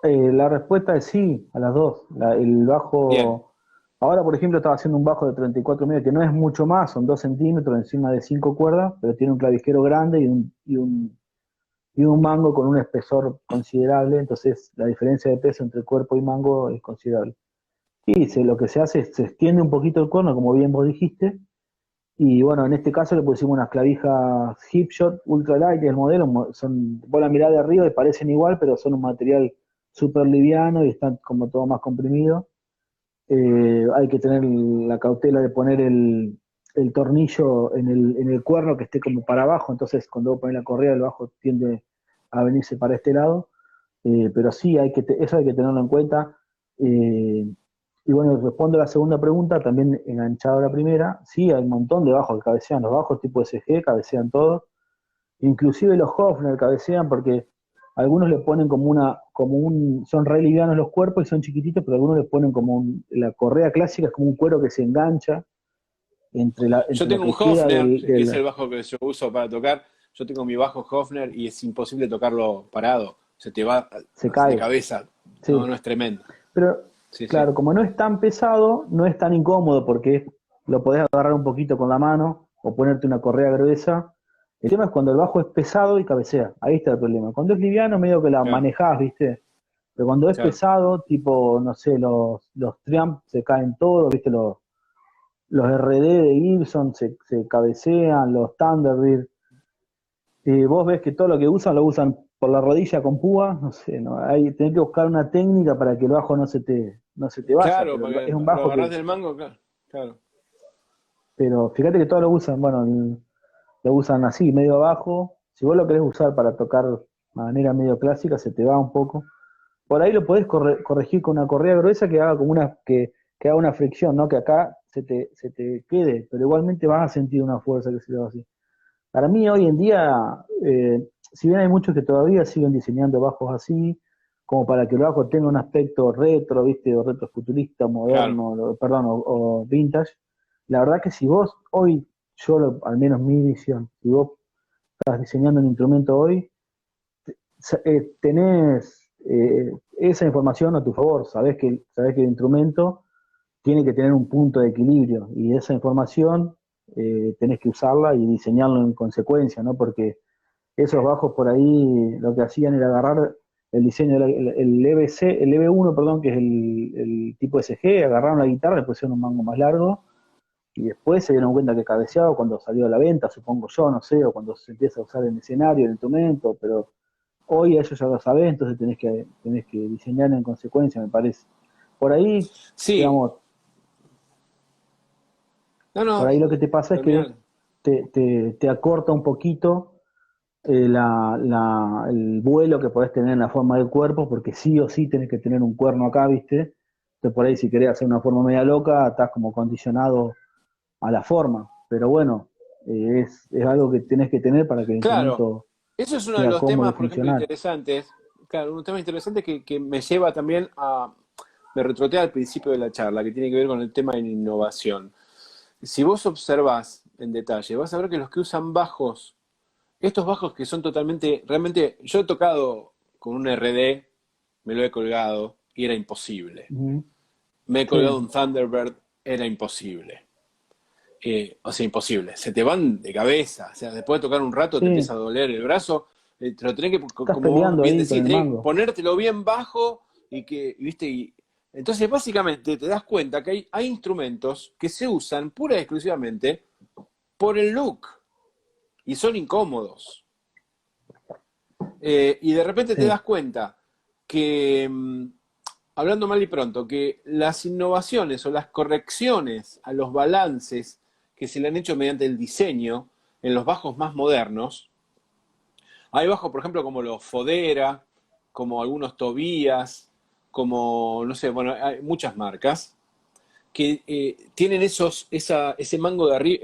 La respuesta es sí, a las dos. El Bien, bajo, ahora por ejemplo estaba haciendo un bajo de 34 medios, que no es mucho más, son 2 centímetros encima de 5 cuerdas, pero tiene un clavijero grande y un mango con un espesor considerable, entonces la diferencia de peso entre cuerpo y mango es considerable. Y lo que se hace es, se extiende un poquito el cuerno, como bien vos dijiste, y bueno, en este caso le pusimos unas clavijas Hipshot Ultra Light, el modelo, vos la mirás de arriba y parecen igual, pero son un material súper liviano y están como todo más comprimido. Hay que tener la cautela de poner el tornillo en el cuerno que esté como para abajo, entonces cuando vos pones la correa, el bajo tiende a venirse para este lado. Pero sí, eso hay que tenerlo en cuenta. Eh, y bueno, respondo a la segunda pregunta, también enganchado a la primera. Sí, hay un montón de bajos que cabecean, los bajos tipo SG cabecean todos. Inclusive los Hofner cabecean porque algunos le ponen son re livianos los cuerpos y son chiquititos, pero algunos le ponen la correa clásica es como un cuero que se engancha entre, la, yo entre lo tengo un que queda Hofner, del, que es del el bajo que yo uso para tocar. Yo tengo mi bajo Hofner y es imposible tocarlo parado. Se te va se de cae, cabeza. No, sí. no es tremendo. Pero Sí, sí. claro, como no es tan pesado, no es tan incómodo porque lo podés agarrar un poquito con la mano o ponerte una correa gruesa El tema es cuando el bajo es pesado y cabecea. Ahí está el problema. Cuando es liviano, medio que la Claro, manejás, ¿viste? Pero cuando es claro. pesado, tipo, no sé, los Triumph se caen todos, ¿viste? Los RD de Gibson se cabecean, los Thunderbird. Vos ves que todo lo que usan lo usan por la rodilla con púa, no sé, no, tenés que buscar una técnica para que el bajo no se te vaya, Claro, pero porque es un lo bajo agarrás que, del mango, claro. Claro. pero fíjate que todos lo usan, bueno, lo usan así, medio abajo. Si vos lo querés usar para tocar de manera medio clásica, se te va un poco. Por ahí lo podés corregir con una correa gruesa que haga como que haga una fricción, ¿no? Que acá se te quede, pero igualmente vas a sentir una fuerza que se te va así. Para mí hoy en día, si bien hay muchos que todavía siguen diseñando bajos así, como para que el bajo tenga un aspecto retro, ¿viste? O retrofuturista, Claro. moderno, perdón, o vintage, la verdad que si vos hoy, al menos mi visión, si vos estás diseñando un instrumento hoy, tenés esa información a tu favor, sabés que el instrumento tiene que tener un punto de equilibrio y esa información tenés que usarla y diseñarlo en consecuencia, ¿no? Porque esos bajos por ahí lo que hacían era agarrar el diseño, el EBC, el EB1, perdón, que es el tipo SG, agarraron la guitarra, le pusieron un mango más largo y después se dieron cuenta que cabeceaba cuando salió a la venta, supongo yo, no sé, o cuando se empieza a usar en el escenario, el instrumento, pero hoy eso ya lo sabés, entonces tenés que diseñar en consecuencia, me parece. Por ahí, Sí, digamos, no, por no, ahí lo que te pasa es que terminal. te acorta un poquito el vuelo que podés tener en la forma del cuerpo, porque sí o sí tenés que tener un cuerno acá, ¿viste? Entonces por ahí si querés hacer una forma media loca, estás como condicionado a la forma. Pero bueno, es algo que tenés que tener para que el Claro, instrumento eso es uno de sea los cómodo y temas, por ejemplo, funcional. interesantes. Claro, un tema interesante que me lleva también a. Me retrotea al principio de la charla, que tiene que ver con el tema de la innovación. Si vos observás en detalle, vas a ver que los que usan bajos, estos bajos que son totalmente. Realmente, yo he tocado con un RD, me lo he colgado y era imposible. Ujú. Me he colgado Sí, un Thunderbird, era imposible. O sea, imposible. Se te van de cabeza. O sea, después de tocar un rato te empieza sí, a doler el brazo. Te lo tenés que, estás como vos peleando bien ahí con decís, el tenés que mango. ponértelo bien bajo y que, viste, entonces básicamente te das cuenta que hay instrumentos que se usan pura y exclusivamente por el look y son incómodos. Y de repente te Sí, das cuenta que, hablando mal y pronto, que las innovaciones o las correcciones a los balances que se le han hecho mediante el diseño en los bajos más modernos, hay bajos, por ejemplo, como los Fodera, como algunos Tobías, como, no sé, bueno, hay muchas marcas que tienen ese mango de arriba,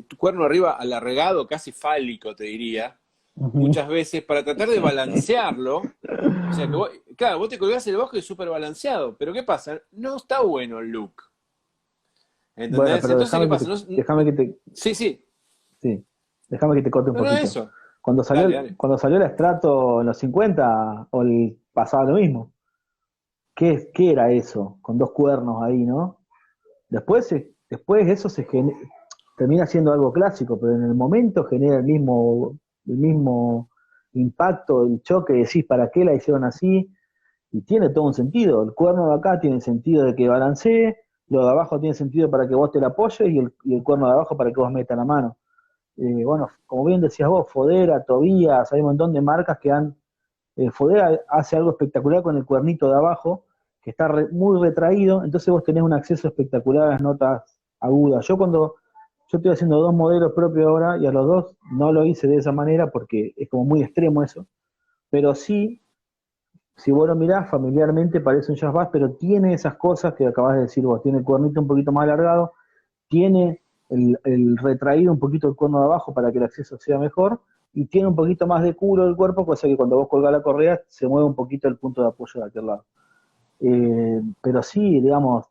tu cuerno arriba alargado, casi fálico, te diría, ujú. muchas veces, para tratar de balancearlo. O sea que vos, claro, vos te colgás el bajo y es súper balanceado, pero ¿qué pasa? No está bueno el look. Bueno, ¿Entendés? pero Entonces, ¿qué déjame que pasa? te, déjame que te, Sí, sí. sí, déjame que te corte un No, no, poquito. eso. Cuando salió, Dale, dale. cuando salió la Strato en los 50, pasaba lo mismo. ¿Qué era eso? Con dos cuernos ahí, ¿no? Después eso termina siendo algo clásico, pero en el momento genera el mismo impacto, el choque, decís, ¿para qué la hicieron así? Y tiene todo un sentido. El cuerno de acá tiene sentido de que balancee, lo de abajo tiene sentido para que vos te la apoyes y el cuerno de abajo para que vos metas la mano. Bueno, como bien decías vos, Fodera, Tobías, hay un montón de marcas que Fodera hace algo espectacular con el cuernito de abajo, que está muy retraído, entonces vos tenés un acceso espectacular a las notas agudas. Yo estoy haciendo dos modelos propios ahora y a los dos no lo hice de esa manera porque es como muy extremo eso, pero sí, si vos lo mirás familiarmente parece un jazz bass, pero tiene esas cosas que acabas de decir vos, tiene el cuernito un poquito más alargado, tiene el retraído un poquito el cuerno de abajo para que el acceso sea mejor, y tiene un poquito más de culo del cuerpo, cosa que cuando vos colgás la correa se mueve un poquito el punto de apoyo de aquel lado. Pero sí, digamos,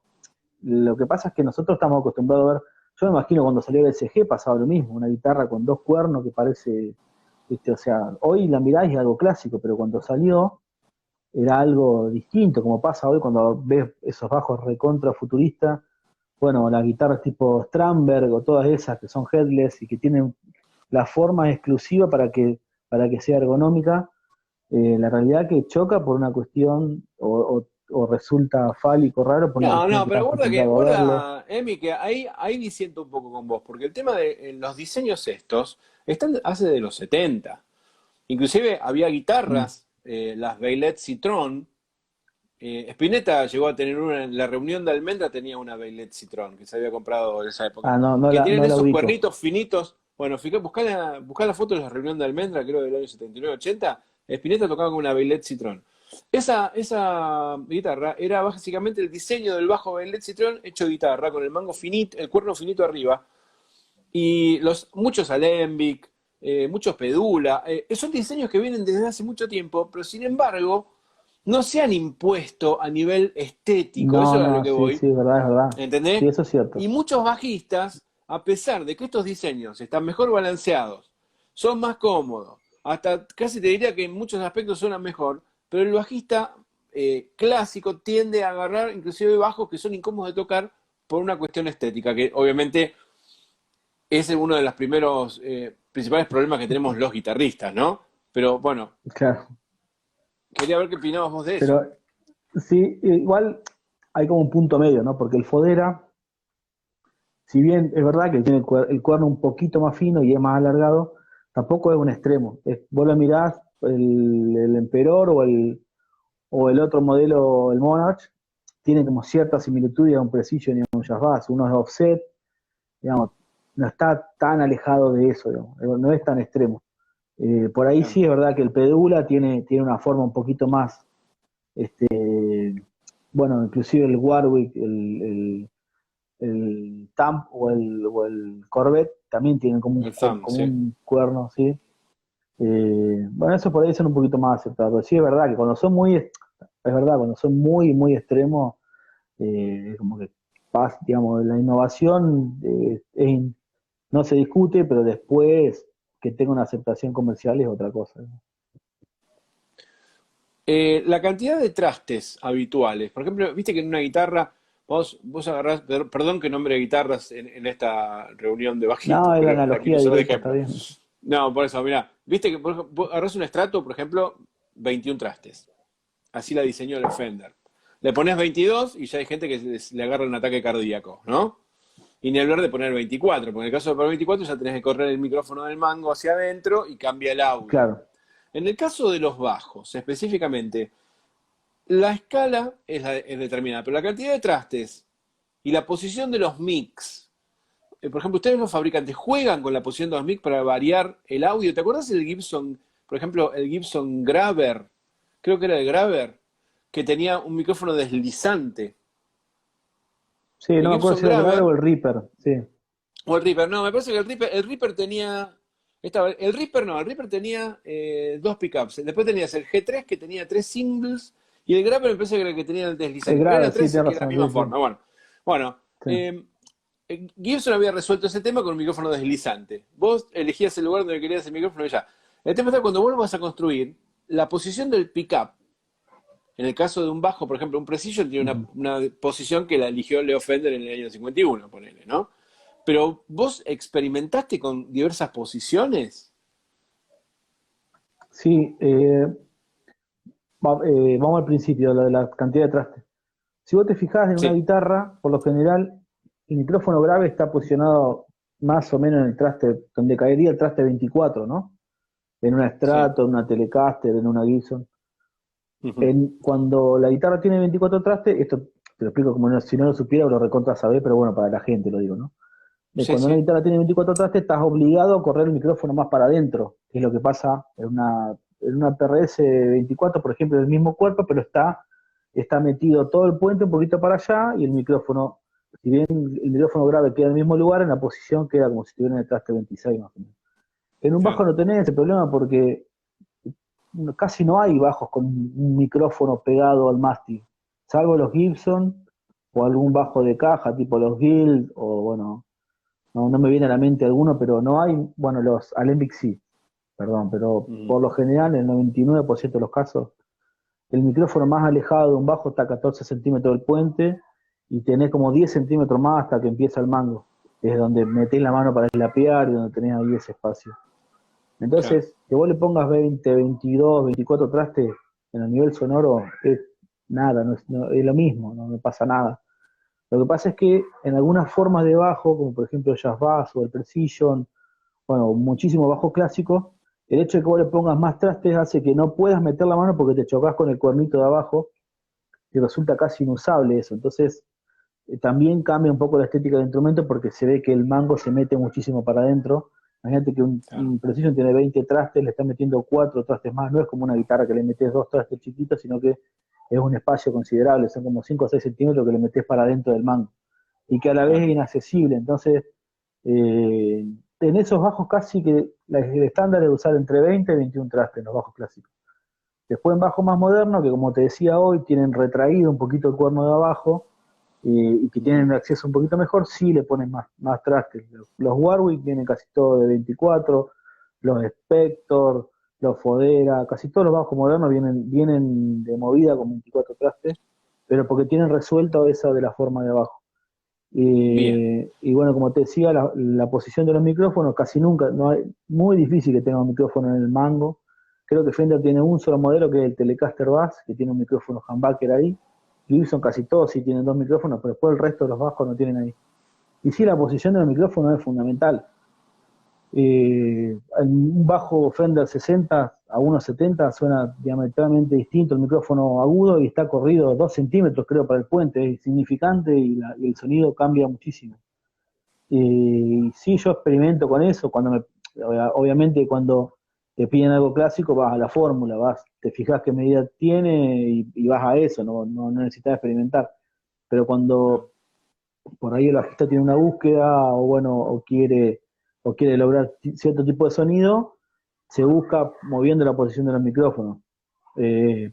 lo que pasa es que nosotros estamos acostumbrados a ver, yo me imagino cuando salió el SG pasaba lo mismo, una guitarra con dos cuernos que parece, o sea, hoy la mirás y es algo clásico, pero cuando salió era algo distinto, como pasa hoy cuando ves esos bajos recontra futuristas, bueno, las guitarras tipo Strandberg o todas esas que son headless y que tienen la forma es exclusiva para que sea ergonómica. La realidad que choca por una cuestión, o resulta fálico raro por una No, cuestión no, que pero estás acostumbrado a verlo. guarda, Emi, que ahí disiento un poco con vos, porque el tema de los diseños estos están hace de los 70. Inclusive había Mm. guitarras, las Veillet Citron. Spinetta llegó a tener una, en la reunión de Almendra tenía una Veillet Citron que se había comprado en esa época, Ah, no, que tienen no la esos ubico. cuernitos finitos. Bueno, buscá la foto de la reunión de Almendra, creo del año 79-80. Spinetta tocaba con una Veillet Citron. Esa guitarra era básicamente el diseño del bajo Veillet Citron hecho guitarra, con el mango finito, el cuerno finito arriba, y muchos Alembic, muchos Pedula, son diseños que vienen desde hace mucho tiempo, pero sin embargo no se han impuesto a nivel estético, eso No, es a lo no, que sí, voy, sí, es verdad. Sí, ¿entendés? eso es Y cierto. muchos bajistas, a pesar de que estos diseños están mejor balanceados, son más cómodos, hasta casi te diría que en muchos aspectos suenan mejor, pero el bajista clásico tiende a agarrar inclusive bajos que son incómodos de tocar por una cuestión estética, que obviamente ese es uno de los primeros principales problemas que tenemos los guitarristas, ¿no? Pero bueno, Claro. quería ver qué opinabas vos de eso. Pero sí, igual hay como un punto medio, ¿no? Porque el Fodera, si bien es verdad que tiene el cuerno un poquito más fino y es más alargado, tampoco es un extremo. Vos lo mirás, el Emperor o el otro modelo, el Monarch, tiene como cierta similitud a un Precision y a un Jazz Bass. Uno es offset, digamos, no está tan alejado de eso, digamos, no es tan extremo. Por ahí Claro. sí es verdad que el Pedula tiene una forma un poquito más, este, bueno, inclusive el Warwick, el Tamp o el Corvette también tienen como un, El thumb, como sí. un cuerno, ¿sí? Bueno, eso por ahí son un poquito más aceptados, pero sí es verdad que cuando son muy, muy extremos, es como que digamos, la innovación no se discute, pero después que tenga una aceptación comercial es otra cosa, ¿no? La cantidad de trastes habituales, por ejemplo, viste que en una guitarra, vos agarrás, perdón que nombre guitarras en esta reunión de No, bajistas, es la pero la quiero analogía usar de directa, está ejemplo. bien. No, por eso, mirá, viste que vos agarrás un estrato, por ejemplo, 21 trastes. Así la diseñó el Fender. Le pones 22 y ya hay gente que le agarra un ataque cardíaco, ¿no? Y ni hablar de poner 24, porque en el caso de poner 24 ya tenés que correr el micrófono del mango hacia adentro y cambia el audio. Claro, En el caso de los bajos, específicamente, la escala es determinada, pero la cantidad de trastes y la posición de los mix, por ejemplo, ustedes los fabricantes juegan con la posición de los mix para variar el audio. ¿Te acuerdas del Gibson, por ejemplo, el Gibson Graver? Creo que era el Graver, que tenía un micrófono deslizante. sí, El no me acuerdo Gibson si era el Grave o Graver el Reaper, sí. o el Reaper, no, me parece que el Reaper tenía. El Reaper no, el Reaper tenía dos pickups. Después tenías el G3 que tenía tres singles y el Grabber me parece que era el que tenía el El deslizante. Pero Grave, eran sí, tres tiene que era la razón, misma sí, sí, forma. Bueno, sí. Gibson había resuelto ese tema con un micrófono deslizante. Vos elegías el lugar donde querías el micrófono y ya. El tema está cuando vos lo vas a construir, la posición del pickup. En el caso de un bajo, por ejemplo, un Precision tiene Ujú. una posición que la eligió Leo Fender en el año 51, ponele, ¿no? Pero vos experimentaste con diversas posiciones. Sí, vamos al principio, lo de la cantidad de trastes. Si vos te fijás en una Sí, guitarra, por lo general, el micrófono grave está posicionado más o menos en el traste, donde caería el traste 24, ¿no? En una sí. Strato, en una Telecaster, en una Gibson. Ujú. Cuando la guitarra tiene 24 trastes, esto te lo explico como si no lo supiera o lo recontra saber, pero bueno, para la gente lo digo, ¿no? Sí, Cuando una sí. guitarra tiene 24 trastes, estás obligado a correr el micrófono más para adentro, que es lo que pasa en una PRS 24, por ejemplo, del mismo cuerpo, pero está metido todo el puente un poquito para allá y el micrófono, si bien el micrófono grave queda en el mismo lugar, en la posición queda como si estuviera en el traste 26 más o menos. En un bajo Claro. no tenés ese problema porque casi no hay bajos con un micrófono pegado al mástil, salvo los Gibson o algún bajo de caja tipo los Guild o bueno, no me viene a la mente alguno, pero no hay, bueno, los Alembic sí, perdón, pero Ujú. por lo general, en el 99% de los casos, el micrófono más alejado de un bajo está a 14 centímetros del puente y tenés como 10 centímetros más hasta que empieza el mango. es donde metés la mano para lapear y donde tenés ahí ese espacio. Claro, Entonces, que vos le pongas 20, 22, 24 trastes en el nivel sonoro, es nada, es lo mismo, no me pasa nada. Lo que pasa es que en algunas formas de bajo, como por ejemplo el jazz bass o el precision, bueno, muchísimo bajo clásico, el hecho de que vos le pongas más trastes hace que no puedas meter la mano porque te chocas con el cuernito de abajo y resulta casi inusable eso. Entonces, también cambia un poco la estética del instrumento porque se ve que el mango se mete muchísimo para adentro. Imagínate que claro, un Precision tiene 20 trastes, le están metiendo 4 trastes más. No es como una guitarra que le metes 2 trastes chiquitos, sino que es un espacio considerable. Son como 5 o 6 centímetros que le metes para adentro del mango. Y que a la vez es claro. inaccesible. Entonces, eh, en esos bajos casi que el estándar es usar entre 20 y 21 trastes en los bajos clásicos. Después en bajo más moderno, que como te decía hoy, tienen retraído un poquito el cuerno de abajo, y que tienen un acceso un poquito mejor, sí le ponen más trastes. Los Warwick vienen casi todos de 24, los Spector, los Fodera, casi todos los bajos modernos vienen de movida con 24 trastes, pero porque tienen resuelto esa de la forma de abajo. Bien, Y bueno, como te decía, la posición de los micrófonos casi nunca, no hay, muy difícil que tenga un micrófono en el mango. Creo que Fender tiene un solo modelo que es el Telecaster Bass, que tiene un micrófono humbucker ahí. Gibson casi todos sí tienen dos micrófonos, pero después el resto de los bajos no tienen ahí. Y sí, la posición de los micrófonos es fundamental. Un bajo Fender 60 a 1,70 suena diametralmente distinto el micrófono agudo y está corrido 2 centímetros, creo, para el puente. Es significante y el sonido cambia muchísimo. Sí, yo experimento con eso. Obviamente, cuando te piden algo clásico, vas a la fórmula, te fijas qué medida tiene y vas a eso, no necesitas experimentar. Pero claro, cuando por ahí el bajista tiene una búsqueda o bueno, o quiere lograr cierto tipo de sonido, se busca moviendo la posición de los micrófonos.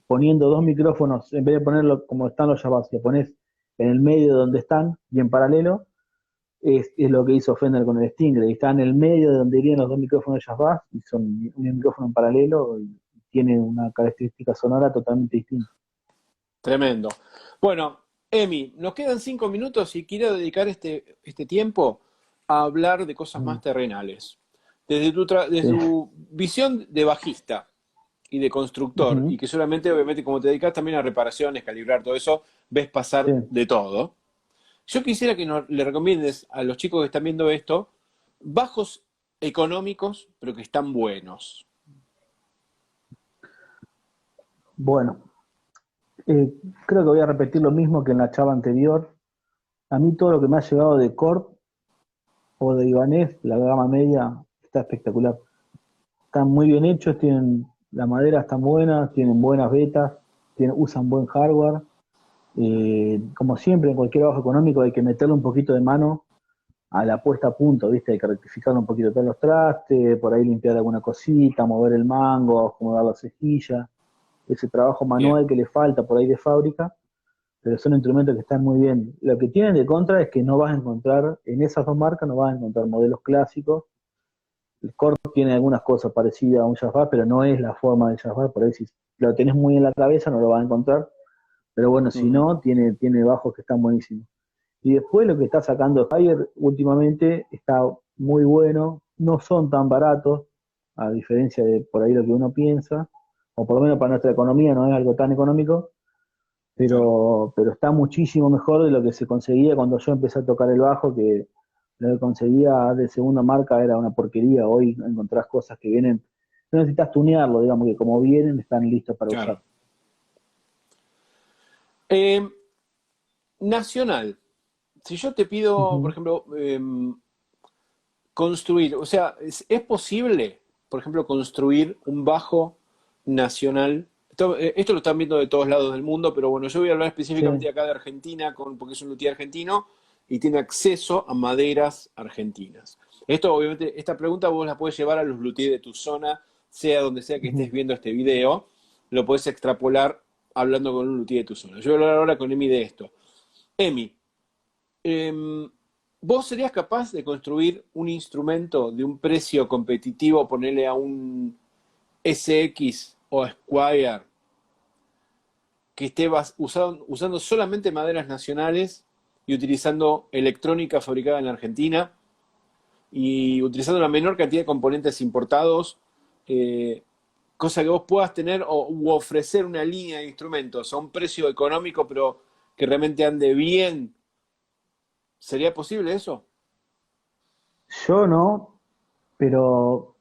Poniendo dos micrófonos, en vez de ponerlo como están los Jabas, lo pones en el medio de donde están y en paralelo, es lo que hizo Fender con el Stingray. Está en el medio de donde irían los dos micrófonos de Jazz Bass y son un micrófono en paralelo y tiene una característica sonora totalmente distinta. tremendo. Bueno, Emi, nos quedan 5 minutos y quiero dedicar este tiempo a hablar de cosas Mm, más terrenales. Desde sí. tu visión de bajista y de constructor, y Ujú, que solamente, obviamente, como te dedicas también a reparaciones, calibrar todo eso, ves sí. pasar de todo. Yo quisiera que le recomiendes a los chicos que están viendo esto bajos económicos, pero que están buenos. Bueno, eh, creo que voy a repetir lo mismo que en la charla anterior. A mí todo lo que me ha llegado de Korg o de Ibanez, la gama media, está espectacular. Están muy bien hechos, tienen la madera están buenas, tienen buenas betas, usan buen hardware. Como siempre, en cualquier bajo económico hay que meterle un poquito de mano a la puesta a punto, ¿viste? Hay que rectificar un poquito todos los trastes, por ahí limpiar alguna cosita, mover el mango, acomodar la cejilla, ese trabajo Bien, manual que le falta por ahí de fábrica, pero son instrumentos que están muy bien. Lo que tienen de contra es que no vas a encontrar, en esas dos marcas no vas a encontrar modelos clásicos. El Korg tiene algunas cosas parecidas a un Jazz Bass, pero no es la forma del Jazz Bass, por ahí si lo tenés muy en la cabeza no lo vas a encontrar, pero bueno, si ujú, no, tiene bajos que están buenísimos. Y después lo que está sacando Fire últimamente está muy bueno, no son tan baratos, a diferencia de por ahí lo que uno piensa, o por lo menos para nuestra economía no es algo tan económico, claro. pero está muchísimo mejor de lo que se conseguía cuando yo empecé a tocar el bajo, que lo que conseguía de segunda marca era una porquería. Hoy encontrás cosas que vienen, no necesitas tunearlo, digamos que como vienen están listos para usar. Claro. Eh, Nacional. Si yo te pido, por Ujú. ejemplo, construir, o sea, ¿es posible, por ejemplo, construir un bajo nacional? Esto lo están viendo de todos lados del mundo, pero bueno, yo voy a hablar Sí, específicamente acá de Argentina, porque es un luthier argentino y tiene acceso a maderas argentinas. Esto, obviamente, esta pregunta vos la puedes llevar a los luthiers de tu zona, sea donde sea que estés ujú. viendo este video, lo puedes extrapolar hablando con un luthier de tu zona. Yo voy a hablar ahora con Emi de esto. Emi, ¿vos serías capaz de construir un instrumento de un precio competitivo, ponerle a un SX o Squire, que esté usando solamente maderas nacionales y utilizando electrónica fabricada en la Argentina? y utilizando la menor cantidad de componentes importados, cosa que vos puedas tener u ofrecer una línea de instrumentos a un precio económico, pero que realmente ande bien. ¿Sería posible eso? Yo no, pero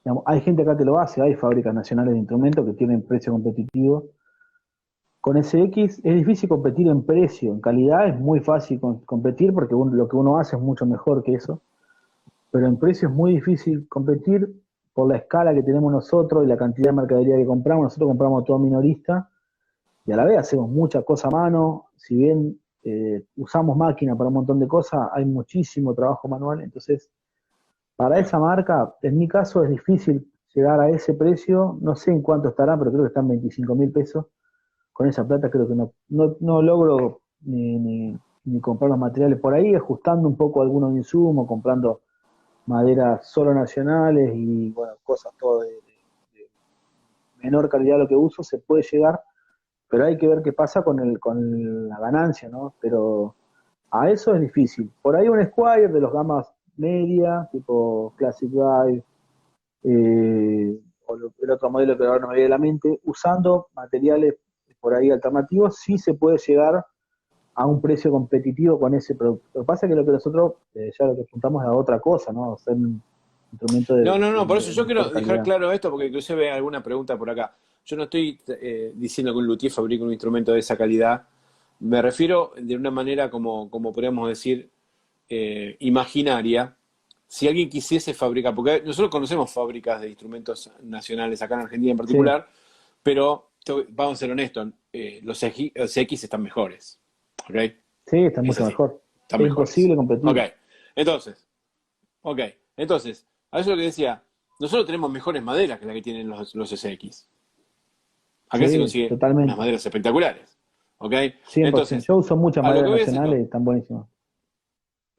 digamos, hay gente acá que lo hace, hay fábricas nacionales de instrumentos que tienen precio competitivo. Con SX es difícil competir en precio, en calidad es muy fácil competir porque lo que uno hace es mucho mejor que eso, pero en precio es muy difícil competir por la escala que tenemos nosotros y la cantidad de mercadería que compramos. Nosotros compramos todo minorista y a la vez hacemos mucha cosa a mano, si bien usamos máquina para un montón de cosas, hay muchísimo trabajo manual, entonces para esa marca, en mi caso es difícil llegar a ese precio, no sé en cuánto estará, pero creo que están 25.000 pesos. Con esa plata creo que no logro ni comprar los materiales por ahí, ajustando un poco algunos insumos, comprando maderas solo nacionales y bueno, cosas todo de menor calidad lo que uso, se puede llegar, pero hay que ver qué pasa con la ganancia, ¿no? Pero a eso es difícil. Por ahí un Squire de los gamas media, tipo Classic Drive, el otro modelo que ahora no me viene a la mente, usando materiales por ahí alternativos, sí se puede llegar a un precio competitivo con ese producto. Lo que pasa es que lo que nosotros ya lo que apuntamos es a otra cosa, ¿no? Hacer un instrumento No, no, no, por eso de yo quiero mejor dejar calidad. claro esto, porque inclusive hay alguna pregunta por acá. Yo no estoy diciendo que un luthier fabrique un instrumento de esa calidad. Me refiero de una manera como podríamos decir, imaginaria. Si alguien quisiese fabricar, porque nosotros conocemos fábricas de instrumentos nacionales, acá en Argentina en Sí, particular, pero vamos a ser honestos, los X están mejores. ¿Ok? sí, está Es mucho así, mejor. están Es mejores. imposible Ok, competir. entonces, ok, entonces, a eso es lo que decía, nosotros tenemos mejores maderas que las que tienen los SX. Acá se Sí, consigue unas totalmente. maderas espectaculares. ¿Ok? 100%. Entonces, Yo uso muchas a lo maderas que voy a decir, nacionales y están buenísimas.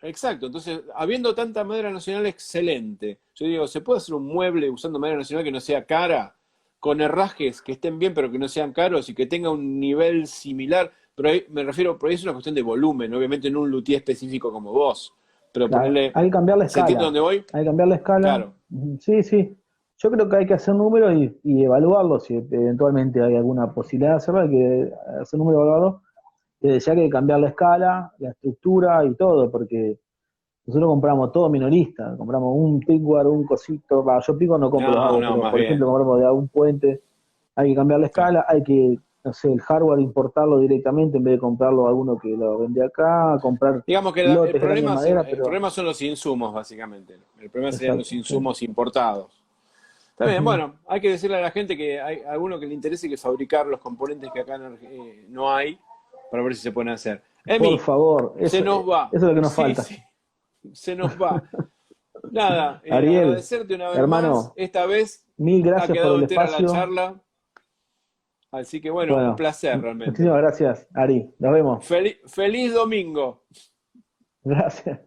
exacto, entonces, habiendo tanta madera nacional excelente, yo digo, ¿se puede hacer un mueble usando madera nacional que no sea cara, con herrajes que estén bien pero que no sean caros y que tenga un nivel similar? Pero ahí me refiero, por ahí es una cuestión de volumen, obviamente no un luthier específico como vos, pero Claro, ponerle, hay que cambiar la ¿se entiende escala. dónde voy? Hay que cambiar la escala. Claro. Ujú, sí, sí. Yo creo que hay que hacer números y evaluarlo. Si eventualmente hay alguna posibilidad de hacerlo, hay que hacer números y evaluarlo. Ya que hay que cambiar la escala, la estructura y todo, porque nosotros compramos todo minorista. Compramos un pickguard, un cosito. Yo pickguard no compro, los No, hago, no, pero más por ejemplo bien. compramos de algún puente. Hay que cambiar la Claro. escala, hay que, no sé, el hardware importarlo directamente en vez de comprarlo a alguno que lo vende acá, comprar Digamos que lotes grandes de madera, el pero problema son los insumos, básicamente. El problema serían los exacto, sí. insumos importados. Está bien, Ujú. bueno, hay que decirle a la gente que hay alguno que le interese que fabricar los componentes que acá no hay para ver si se pueden hacer. Por Emi, favor, se eso, nos eso va. es lo que nos Sí, falta. sí, se nos va. Nada, Ariel, agradecerte una vez más. hermano, Esta vez mil ha gracias por quedado el entera la espacio. charla. Así que bueno, un Bueno, placer realmente. muchísimas gracias, Ari. Nos vemos. Feliz domingo. Gracias.